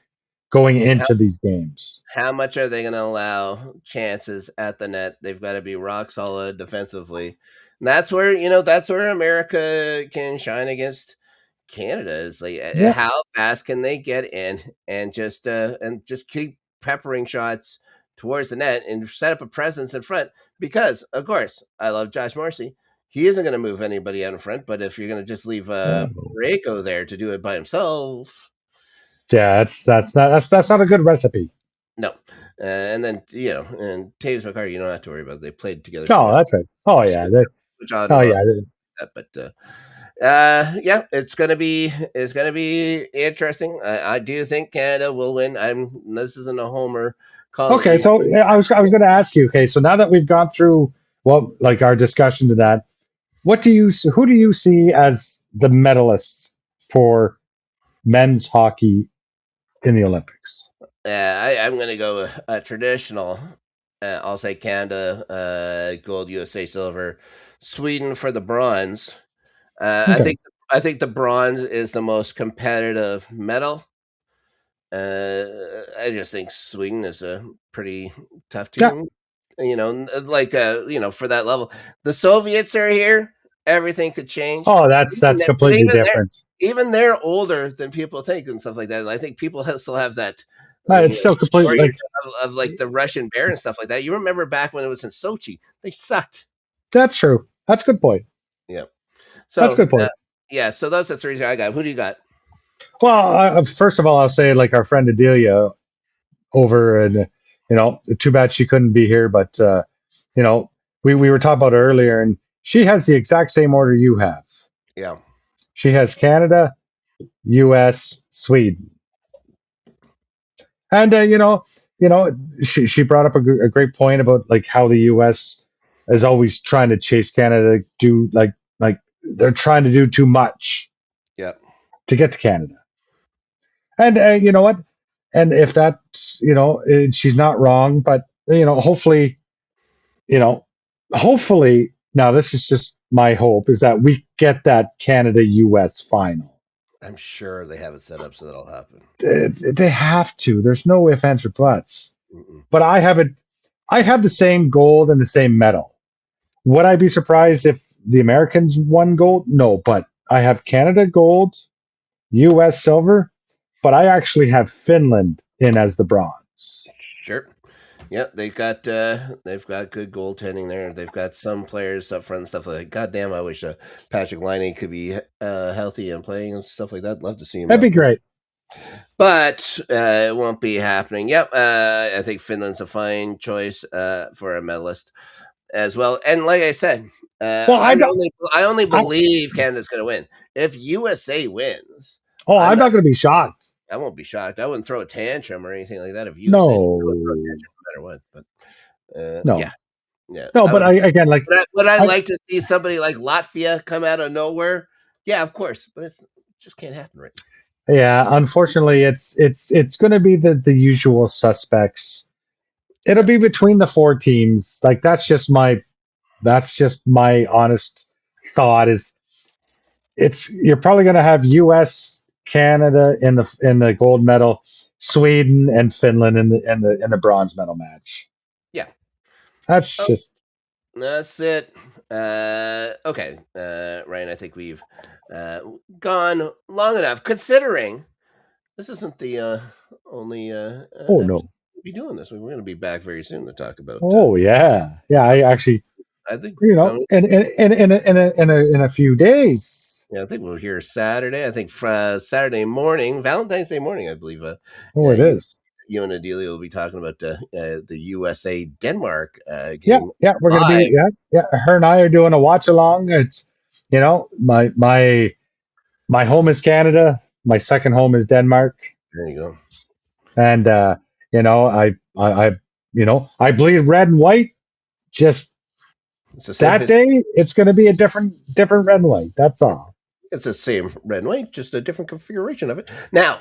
going how into these games. how much are they going to allow chances at the net? They've got to be rock solid defensively. And that's where America can shine against Canada is like Yeah. how fast can they get in and just keep peppering shots towards the net and set up a presence in front because of course I love Josh Morrissey. He isn't going to move anybody out in front, but if you're going to just leave Pareko there to do it by himself, Yeah, that's not a good recipe. no. And then and Taves McCarty, you don't have to worry about it. They played together so Oh, much. that's right. Oh yeah. Which I Oh don't know yeah. that, but yeah, it's gonna be interesting. I do think Canada will win. This isn't a homer call Okay, either. so yeah, I was going to ask you. Okay, so now that we've gone through like our discussion to that, who do you see as the medalists for men's hockey in the Olympics? I'm gonna go traditional. I'll say Canada, gold, USA silver, Sweden for the bronze. Okay. I think the bronze is the most competitive medal. I just think Sweden is a pretty tough Yeah. team. For that level. The Soviets are here. Everything could change. Oh, Even that's that, but completely different. even they're older than people think and stuff like that. And I think people still have that, It's still completely story like of like the Russian bear and stuff like that. You remember back when it was in Sochi, they sucked. that's true. That's a good point. Yeah. That's a So good point. yeah. So those are the three I got. Who do you got? Well, first of all, I'll say like our friend Adelia over and too bad she couldn't be here, but you know, we were talking about it earlier, and she has the exact same order you have. Yeah. She has Canada, U.S., Sweden, and she brought up a great point about like how the U.S. is always trying to chase Canada, do like they're trying to do too much Yeah. to get to Canada, and you know what? And if that's she's not wrong, but hopefully you know, hopefully, now this is just my hope is that we get that Canada US final. I'm sure they have it set up so that'll happen. They have to. There's no ifs, ands, or buts. Mm-mm. But I have it. I have the same gold and the same medal. Would I be surprised if the Americans won gold? No, but I have Canada gold, US silver, but I actually have Finland in as the bronze. Sure. Yeah, they've got good goaltending there. They've got some players up front and stuff like that. God damn, I wish Patrick Laine could be healthy and playing and stuff like that. Love to see him That'd be out there, great. but it won't be happening. Yep, I think Finland's a fine choice for a medalist as well. And like I said, Well, I don't. I only I, believe Canada's going to win. If USA wins, oh, I'm I'm not not going to be shocked. I won't be shocked. I wouldn't throw a tantrum or anything like that if USA did. I would throw a No, tantrum no matter what. But no, yeah, yeah. no. I But would. I again, like Would I I like to see somebody like Latvia come out of nowhere? Yeah, of course. But it just can't happen right yeah. Unfortunately, it's going to be the usual suspects. now. It'll Yeah, be between the four teams. Like that's just my honest thought. Is it's you're probably going to have U.S., Canada in the gold medal, Sweden and Finland in the bronze medal match. yeah. That's Oh, just that's it. Okay, Ryan. I think we've uh, gone long enough. Considering this isn't the only oh episode no. we'll be doing this. We're going to be back very soon to talk about. Oh yeah, yeah. I actually, I think. I you know, mean, in a few days. yeah, I think we'll hear Saturday. I think Saturday morning, Valentine's Day morning, I believe. Oh, it You is. you and Adelia will be talking about the USA Denmark Yeah, game yeah. We're gonna be live. yeah. Her and I are doing a watch along. It's my home is Canada. My second home is Denmark, There you go. and I bleed red and white. Just It's the same. that day, it's gonna be a different red and white. That's all. It's the same red and white, just a different configuration of it. Now,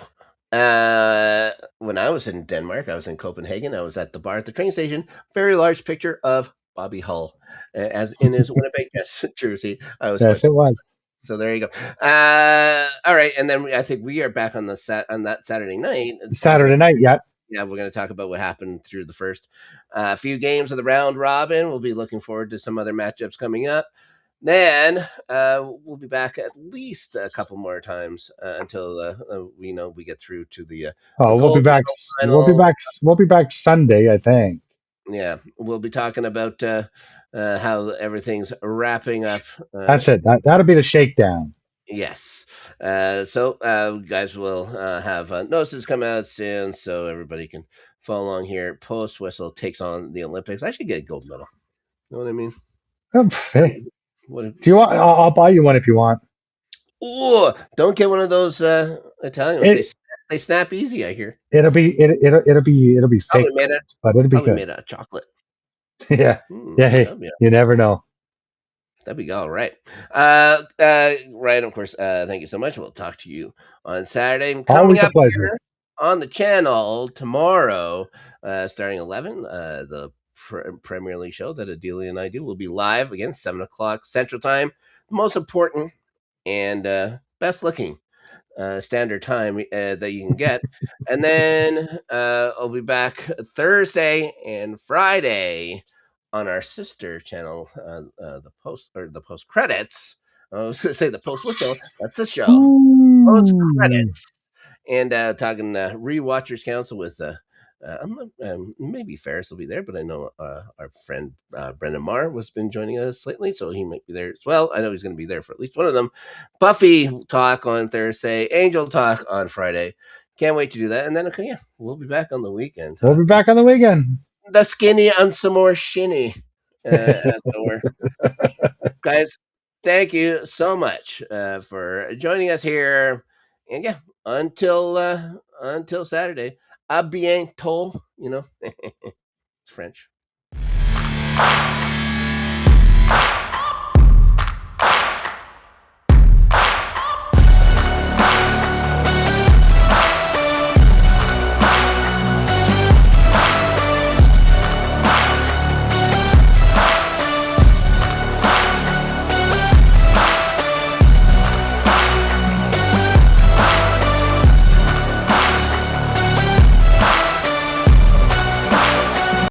when I was in Denmark, I was in Copenhagen. I was at the bar at the train station. Very large picture of Bobby Hull, as in his Winnipeg Jets jersey. I was quite Yes, it surprised. was So there you go. All right, and then I think we are back on on that Saturday night, talking. Saturday night. Yeah, Yeah, we're going to talk about what happened through the first few games of the round robin. We'll be looking forward to some other matchups coming up. Then we'll be back at least a couple more times until we know we get through to the oh, we'll be gold back. medal We'll be final. back. We'll be back Sunday, I think. Yeah, we'll be talking about how everything's wrapping up. That's it. That'll be the shakedown. Yes. So guys will have notices come out soon, so everybody can follow along here. Post Whistle takes on the Olympics. I should get a gold medal. You know what I mean? Hey, What? do you want? I'll buy you one if you want. Oh, don't get one of those Italian ones. It They snap easy. I hear. it'll be Probably fake made gold, it. but it'll be Probably good. made out of chocolate. Yeah, yeah. Hey, That'd be you never know. all right. Ryan, of course. Thank you so much. We'll talk to you on Saturday. Coming Always a up pleasure. here on the channel tomorrow, starting 11, the Premier League show that Adelia and I do will be live again 7 o'clock Central Time. The most important and best looking standard time that you can get. And then I'll be back Thursday and Friday on our sister channel, the post credits. I was going to say the post whistle. That's the show. Post Ooh. credits. And talking Rewatchers Council with maybe Ferris will be there, but I know our friend Brendan Marr was been joining us lately, so he might be there as well. I know he's going to be there for at least one of them. Buffy talk on Thursday, Angel talk on Friday. Can't wait to do that. And then okay, yeah, we'll be back on the weekend We'll be talking back on the weekend. the skinny and some more shinny. As it were. Guys, thank you so much for joining us here. And yeah, until Saturday. A bientôt, it's French.